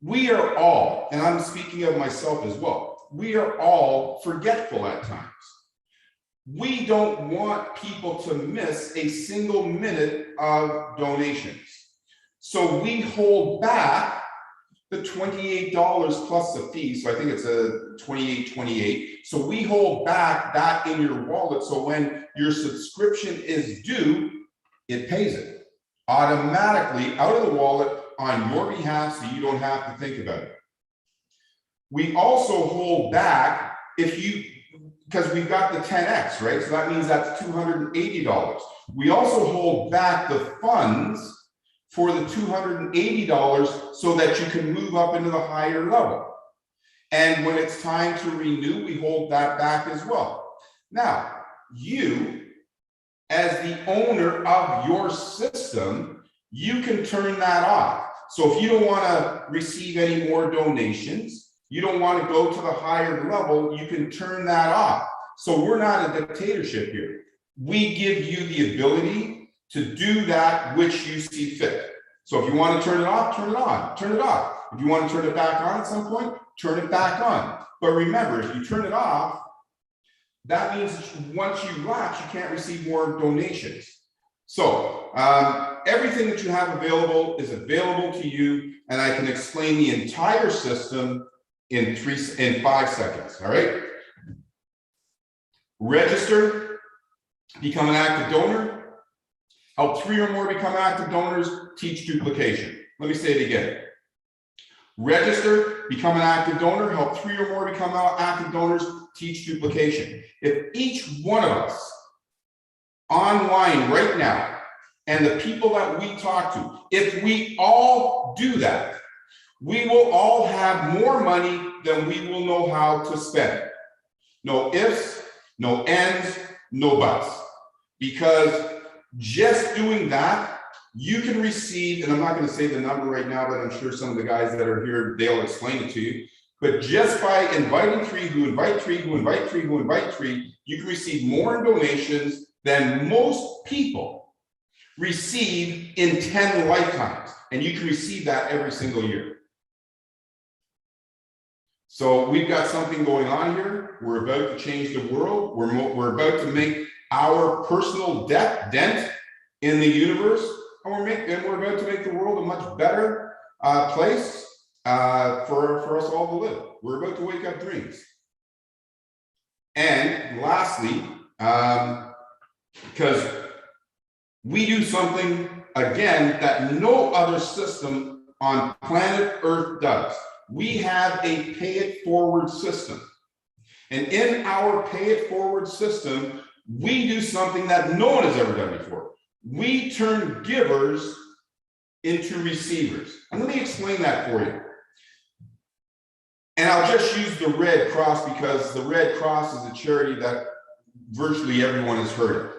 we are all, and I'm speaking of myself as well, we are all forgetful at times. We don't want people to miss a single minute of donations. So we hold back the $28 plus the fee. So I think it's a $28.28. So we hold back that in your wallet. So when your subscription is due, it pays it automatically out of the wallet on your behalf, so you don't have to think about it. We also hold back because we've got the 10X, right? So that means that's $280. We also hold back the funds for the $280 so that you can move up into the higher level. And when it's time to renew, we hold that back as well. Now, you, as the owner of your system, you can turn that off. So if you don't want to receive any more donations, you don't want to go to the higher level, you can turn that off. So we're not a dictatorship here. We give you the ability to do that which you see fit. So if you want to turn it off, turn it on, turn it off. If you want to turn it back on at some point, turn it back on. But remember, if you turn it off, that means once you lapse, you can't receive more donations. So everything that you have available is available to you, and I can explain the entire system in 5 seconds, all right? Register, become an active donor, help 3 or more become active donors, teach duplication. Let me say it again. Register, become an active donor, help 3 or more become active donors, teach duplication. If each one of us online right now, and the people that we talk to, if we all do that, we will all have more money than we will know how to spend. No ifs, no ands, no buts. Because just doing that, you can receive, and I'm not going to say the number right now, but I'm sure some of the guys that are here, they'll explain it to you. But just by inviting 3, who invite 3, who invite 3, who invite 3, you can receive more donations than most people receive in 10 lifetimes. And you can receive that every single year. So we've got something going on here. We're about to change the world. We're about to make our personal dent in the universe, and we're about to make the world a much better place for us all to live. We're about to wake up dreams. And lastly, because we do something again that no other system on planet Earth does. We have a pay it forward system. And in our pay it forward system, we do something that no one has ever done before. We turn givers into receivers. And let me explain that for you. And I'll just use the Red Cross because the Red Cross is a charity that virtually everyone has heard of.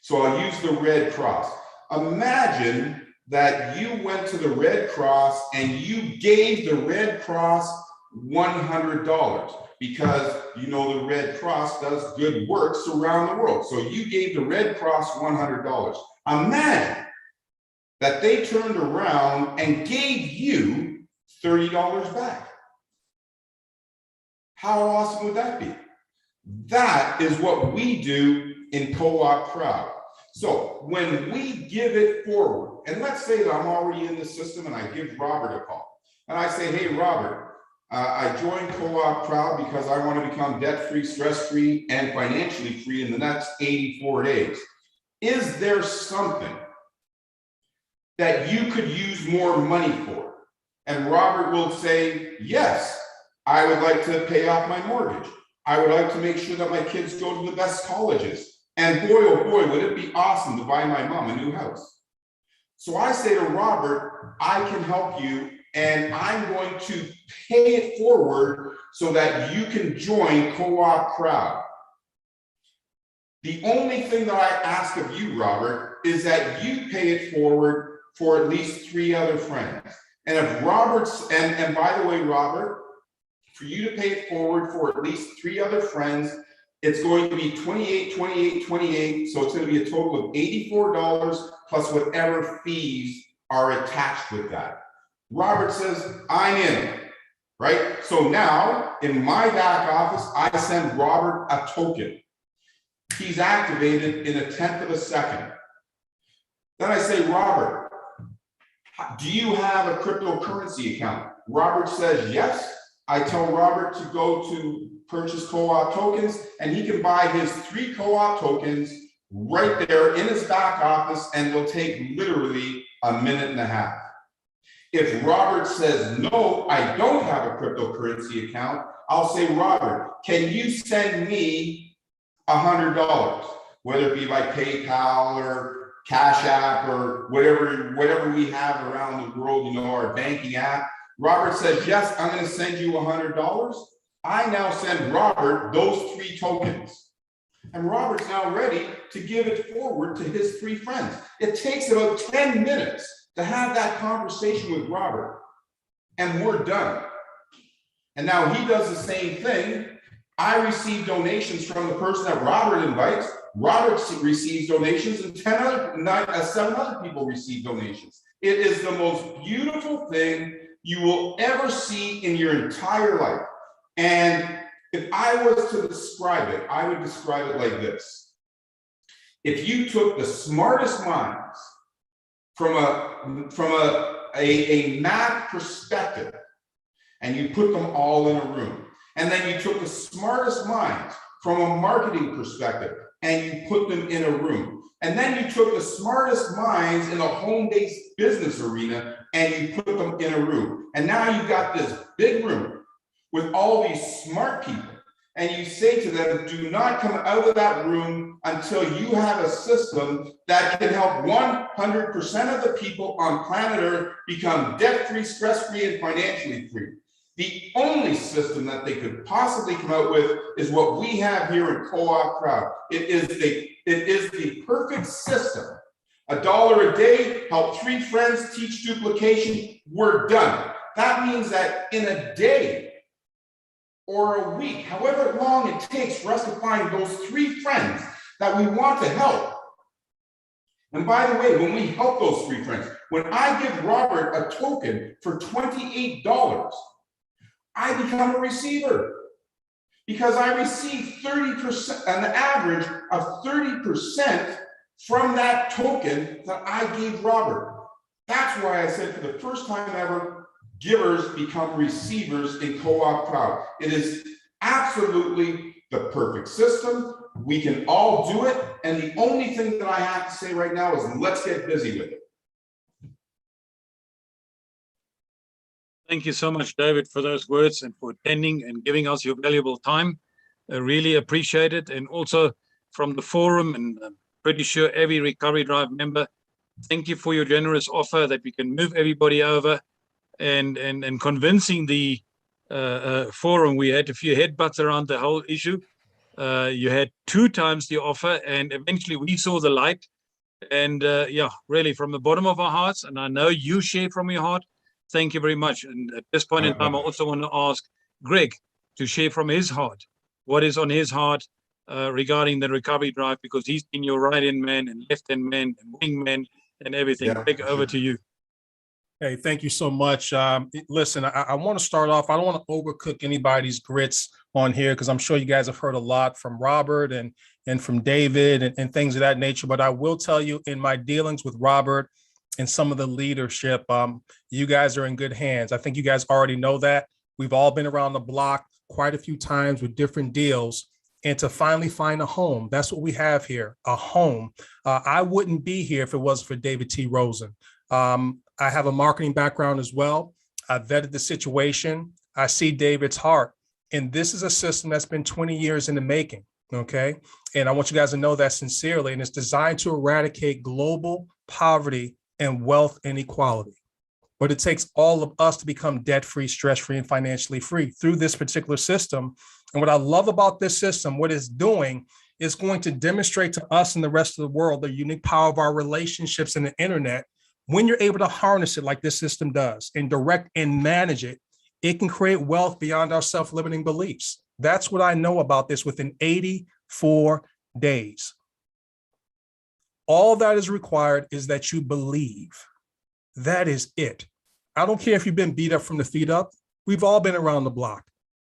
So I'll use the Red Cross. Imagine that you went to the Red Cross and you gave the Red Cross $100 because you know the Red Cross does good works around the world. So you gave the Red Cross $100. Imagine that they turned around and gave you $30 back. How awesome would that be? That is what we do in Co-op Crowd. So when we give it forward, and let's say that I'm already in the system and I give Robert a call, and I say, hey, Robert, I joined Co-op Crowd because I want to become debt-free, stress-free, and financially free in the next 84 days. Is there something that you could use more money for? And Robert will say, yes, I would like to pay off my mortgage. I would like to make sure that my kids go to the best colleges. And boy, oh boy, would it be awesome to buy my mom a new house. So I say to Robert, I can help you, and I'm going to pay it forward so that you can join Co-op Crowd. The only thing that I ask of you, Robert, is that you pay it forward for at least 3 other friends. And if Robert's, and by the way, Robert, for you to pay it forward for at least 3 other friends, it's going to be $28, $28, $28. So it's going to be a total of $84 plus whatever fees are attached with that. Robert says, I'm in, right? So now in my back office, I send Robert a token. He's activated in 1/10 of a second. Then I say, Robert, do you have a cryptocurrency account? Robert says yes. I tell Robert to go to purchase co-op tokens, and he can buy his 3 co-op tokens right there in his back office, and it'll take literally a minute and a half. If Robert says, no, I don't have a cryptocurrency account, I'll say, Robert, can you send me $100, whether it be by PayPal or Cash App or whatever we have around the world, you know, our banking app. Robert says, yes, I'm going to send you $100. I now send Robert those 3 tokens. And Robert's now ready to give it forward to his 3 friends. It takes about 10 minutes to have that conversation with Robert, and we're done. And now he does the same thing. I receive donations from the person that Robert invites. Robert receives donations, and 7 other people receive donations. It is the most beautiful thing you will ever see in your entire life. And if I was to describe it, I would describe it like this. If you took the smartest minds from a math perspective, and you put them all in a room, and then you took the smartest minds from a marketing perspective, and you put them in a room, and then you took the smartest minds in a home-based business arena, and you put them in a room, and now you've got this big room with all these smart people, and you say to them, do not come out of that room until you have a system that can help 100% of the people on planet Earth become debt-free, stress-free, and financially free. The only system that they could possibly come out with is what we have here in Co-op Crowd. It is the perfect system. $1 a day, help 3 friends, teach duplication, we're done. That means that in a day, or a week, however long it takes for us to find those 3 friends that we want to help. And by the way, when we help those 3 friends, when I give Robert a token for $28, I become a receiver, because I receive 30%, an average of 30% from that token that I gave Robert. That's why I said for the first time ever, givers become receivers in Co-op Crowd. It is absolutely the perfect system. We can all do it. And the only thing that I have to say right now is let's get busy with it. Thank you so much, David, for those words and for attending and giving us your valuable time. I really appreciate it. And also from the forum, and I'm pretty sure every Recovery Drive member, thank you for your generous offer that we can move everybody over. And convincing the forum, we had a few headbutts around the whole issue. You had 2 times the offer, and eventually we saw the light. And yeah, really from the bottom of our hearts, and I know you share from your heart, thank you very much. And at this point in time, I also want to ask Greg to share from his heart what is on his heart regarding the Recovery Drive, because he's been your right-hand man and left-hand man and wing man and everything. Yeah. Greg, over to you. Hey, thank you so much. Listen, I want to start off. I don't want to overcook anybody's grits on here, because I'm sure you guys have heard a lot from Robert and from David and things of that nature. But I will tell you, in my dealings with Robert and some of the leadership, you guys are in good hands. I think you guys already know that. We've all been around the block quite a few times with different deals. And to finally find a home, that's what we have here, a home. I wouldn't be here if it wasn't for David T. Rosen. I have a marketing background as well. I vetted the situation. I see David's heart. And this is a system that's been 20 years in the making, okay? And I want you guys to know that sincerely. And it's designed to eradicate global poverty and wealth inequality. But it takes all of us to become debt-free, stress-free, and financially free through this particular system. And what I love about this system, what it's doing, is going to demonstrate to us and the rest of the world the unique power of our relationships in the internet. When you're able to harness it like this system does and direct and manage it, it can create wealth beyond our self-limiting beliefs. That's what I know about this within 84 days. All that is required is that you believe. That is it. I don't care if you've been beat up from the feet up. We've all been around the block.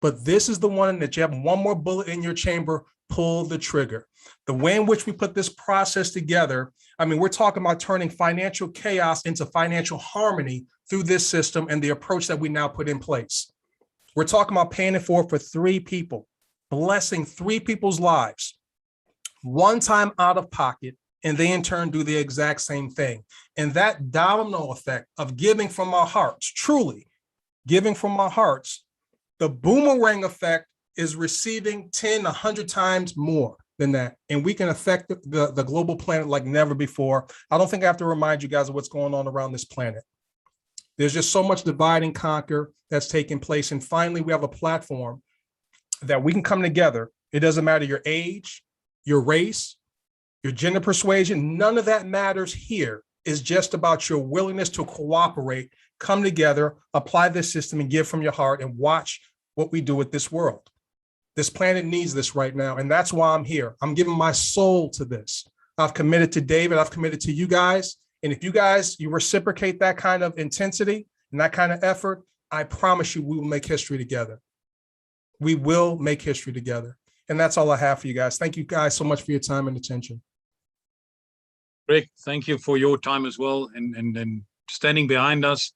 But this is the one that you have one more bullet in your chamber pull the trigger. The way in which we put this process together, I mean, we're talking about turning financial chaos into financial harmony through this system and the approach that we now put in place. We're talking about paying it forward for 3 people, blessing 3 people's lives, one time out of pocket, and they in turn do the exact same thing. And that domino effect of giving from our hearts, truly giving from our hearts, the boomerang effect is receiving 10, 100 times more than that. And we can affect the global planet like never before. I don't think I have to remind you guys of what's going on around this planet. There's just so much divide and conquer that's taking place. And finally, we have a platform that we can come together. It doesn't matter your age, your race, your gender persuasion. None of that matters here. It's just about your willingness to cooperate, come together, apply this system, and give from your heart, and watch what we do with this world. This planet needs this right now, and that's why I'm here. I'm giving my soul to this. I've committed to David. I've committed to you guys. And if you reciprocate that kind of intensity and that kind of effort, I promise you we will make history together. We will make history together. And that's all I have for you guys. Thank you guys so much for your time and attention. Greg, thank you for your time as well and standing behind us.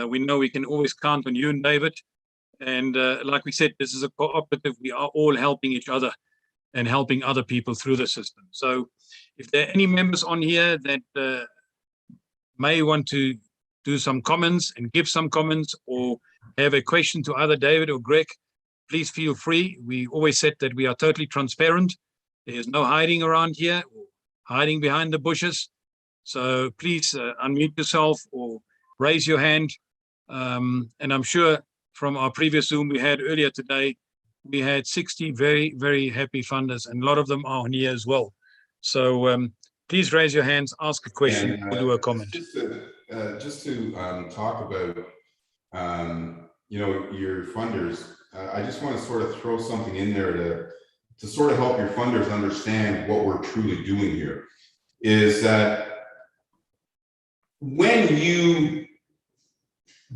We know we can always count on you and David. And like we said, this is a cooperative. We are all helping each other and helping other people through the system. So if there are any members on here that may want to do some comments and give some comments or have a question to either David or Greg, please feel free. We always said that we are totally transparent. There's no hiding around here or hiding behind the bushes. So please unmute yourself or raise your hand. And I'm sure from our previous Zoom we had earlier today, we had 60 very, very happy funders, and a lot of them are on here as well. So please raise your hands, ask a question, or do a comment. Just to talk about, your funders, I just want to sort of throw something in there to sort of help your funders understand what we're truly doing here, is that when you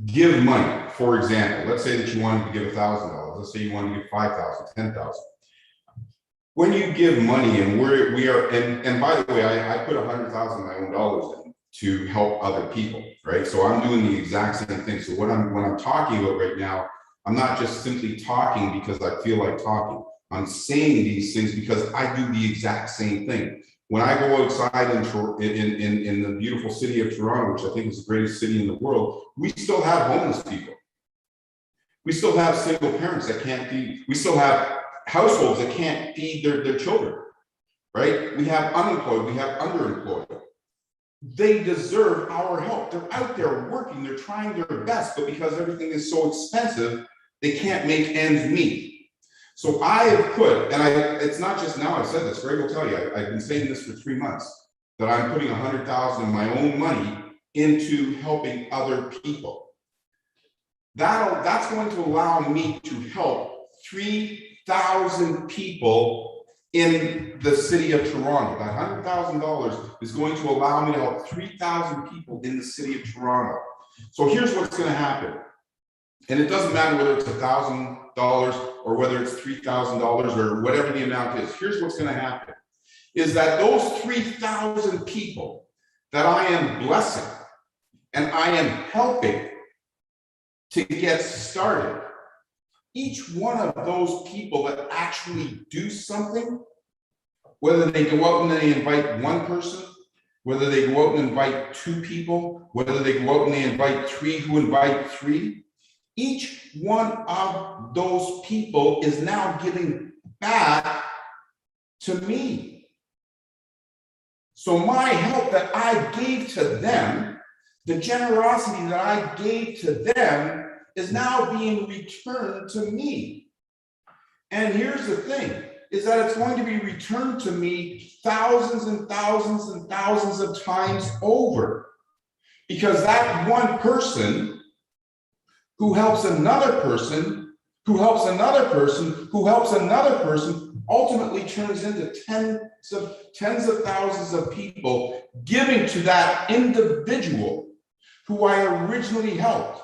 give money, for example, let's say that you wanted to give $1,000, let's say you want to give 5,000, 10,000. When you give money, and we are, and by the way, I put 100,000 of my own dollars in to help other people, right? So I'm doing the exact same thing. So when I'm talking about right now, I'm not just simply talking because I feel like talking. I'm saying these things because I do the exact same thing. When I go outside in the beautiful city of Toronto, which I think is the greatest city in the world, we still have homeless people. We still have single parents that can't feed. We still have households that can't feed their children, right? We have unemployed, we have underemployed. They deserve our help. They're out there working, they're trying their best, but because everything is so expensive, they can't make ends meet. So I have put, and it's not just now I've said this, Greg will tell you, I've been saying this for 3 months, that I'm putting 100,000 of my own money into helping other people. That's going to allow me to help 3,000 people in the city of Toronto. That $100,000 is going to allow me to help 3,000 people in the city of Toronto. So here's what's going to happen. And it doesn't matter whether it's $1,000 or whether it's $3,000 or whatever the amount is. Here's what's going to happen, is that those 3,000 people that I am blessing and I am helping to get started, each one of those people that actually do something, whether they go out and they invite one person, whether they go out and invite 2 people, whether they go out and they invite 3 who invite 3, each one of those people is now giving back to me. So my help that I gave to them, the generosity that I gave to them, is now being returned to me. And here's the thing, is that it's going to be returned to me thousands and thousands and thousands of times over. Because that one person who helps another person, who helps another person, who helps another person, ultimately turns into tens of thousands of people giving to that individual who I originally helped.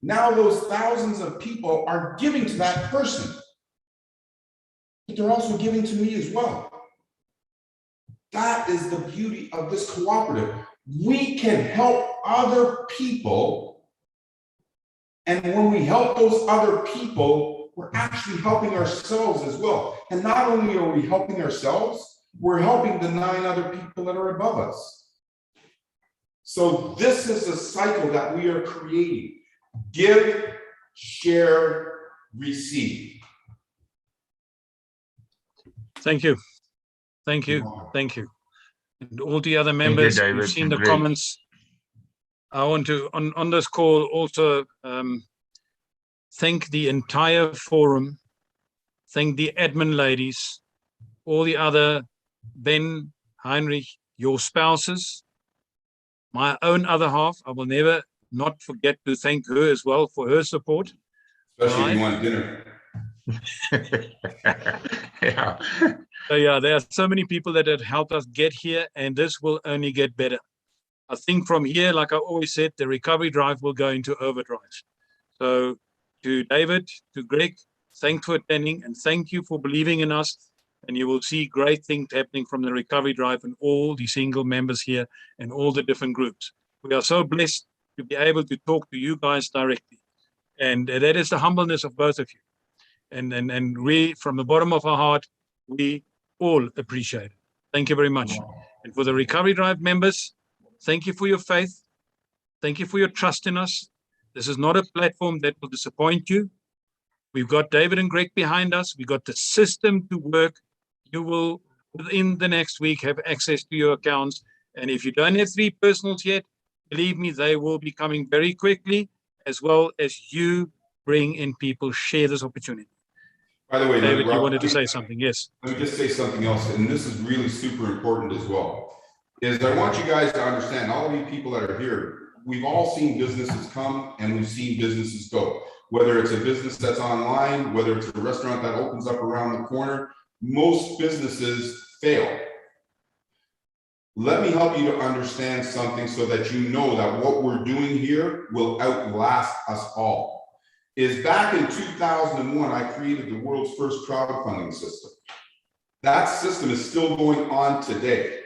Now those thousands of people are giving to that person. but they're also giving to me as well. That is the beauty of this cooperative. We can help other people, and when we help those other people, we're actually helping ourselves as well. And not only are we helping ourselves, we're helping the 9 other people that are above us. So this is a cycle that we are creating. Give, share, receive. Thank you. Thank you. Thank you. And all the other members, David. you've seen the Great. comments. I want to, on this call, also thank the entire forum, thank the admin ladies, all the other, Ben, Heinrich, your spouses, my own other half. I will never not forget to thank her as well for her support. Especially if you want dinner. Yeah. So yeah, there are so many people that have helped us get here, and this will only get better. I think from here, like I always said, the recovery drive will go into overdrive. So to David, to Greg, thanks for attending, and thank you for believing in us. And you will see great things happening from the recovery drive and all the single members here and all the different groups. We are so blessed to be able to talk to you guys directly. And that is the humbleness of both of you. And we, from the bottom of our heart, we all appreciate it. Thank you very much. And for the recovery drive members, thank you for your faith. Thank you for your trust in us. This is not a platform that will disappoint you. We've got David and Greg behind us. We've got the system to work. You will, within the next week, have access to your accounts. And if you don't have 3 personals yet, believe me, they will be coming very quickly, as well as you bring in people, share this opportunity. By the way, David, Rob, you wanted to say something, yes. Let me just say something else, and this is really super important as well, is I want you guys to understand, all of you people that are here, we've all seen businesses come and we've seen businesses go. Whether it's a business that's online, whether it's a restaurant that opens up around the corner, most businesses fail. Let me help you to understand something so that you know that what we're doing here will outlast us all. Is back in 2001, I created the world's first crowdfunding system. That system is still going on today.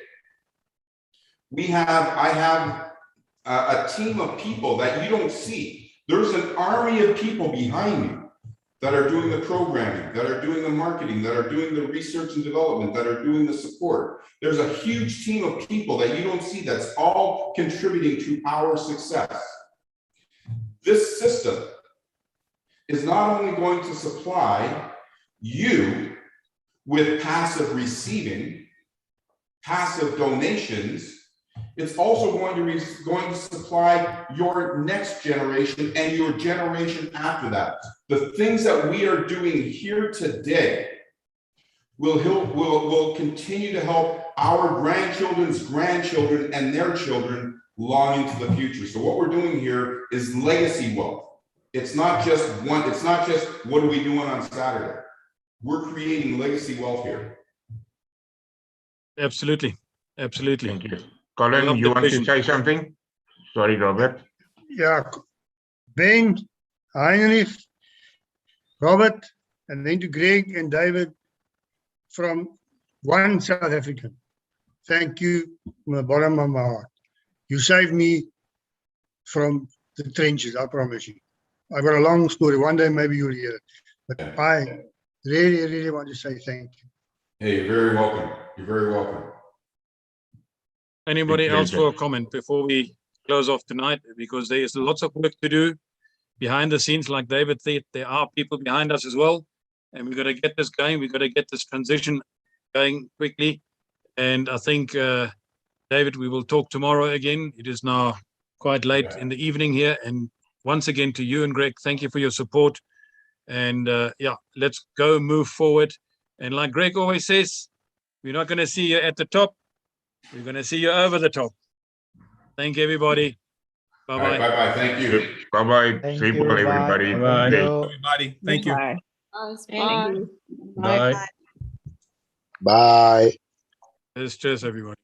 I have a team of people that you don't see. There's an army of people behind me that are doing the programming, that are doing the marketing, that are doing the research and development, that are doing the support. There's a huge team of people that you don't see that's all contributing to our success. This system is not only going to supply you with passive receiving, passive donations, it's also going to supply your next generation and your generation after that. The things that we are doing here today will continue to help our grandchildren's grandchildren and their children long into the future. So what we're doing here is legacy wealth. It's not just what are we doing on Saturday. We're creating legacy wealth here. Absolutely. Absolutely. Thank you. Colin, you want to say something? Sorry, Robert. Yeah, Ben, Heinrich, Robert, and then to Greg and David from one South African. Thank you from the bottom of my heart. You saved me from the trenches, I promise you. I've got a long story. One day maybe you'll hear it. But I really, really want to say thank you. Hey, you're very welcome. You're very welcome. Anybody else for a comment before we close off tonight? Because there is lots of work to do behind the scenes. Like David said, there are people behind us as well. And we've got to get this going. We've got to get this transition going quickly. And I think, David, we will talk tomorrow again. It is now quite late in the evening here. And once again, to you and Greg, thank you for your support. And yeah, let's go move forward. And like Greg always says, we're not going to see you at the top. We're going to see you over the top. Thank you, everybody. Bye-bye. Right, bye-bye. Thank you. Bye-bye. Sleep well, everybody. Bye. Okay. Everybody, thank you. Bye. Thank you. Bye. Bye. Cheers, everybody.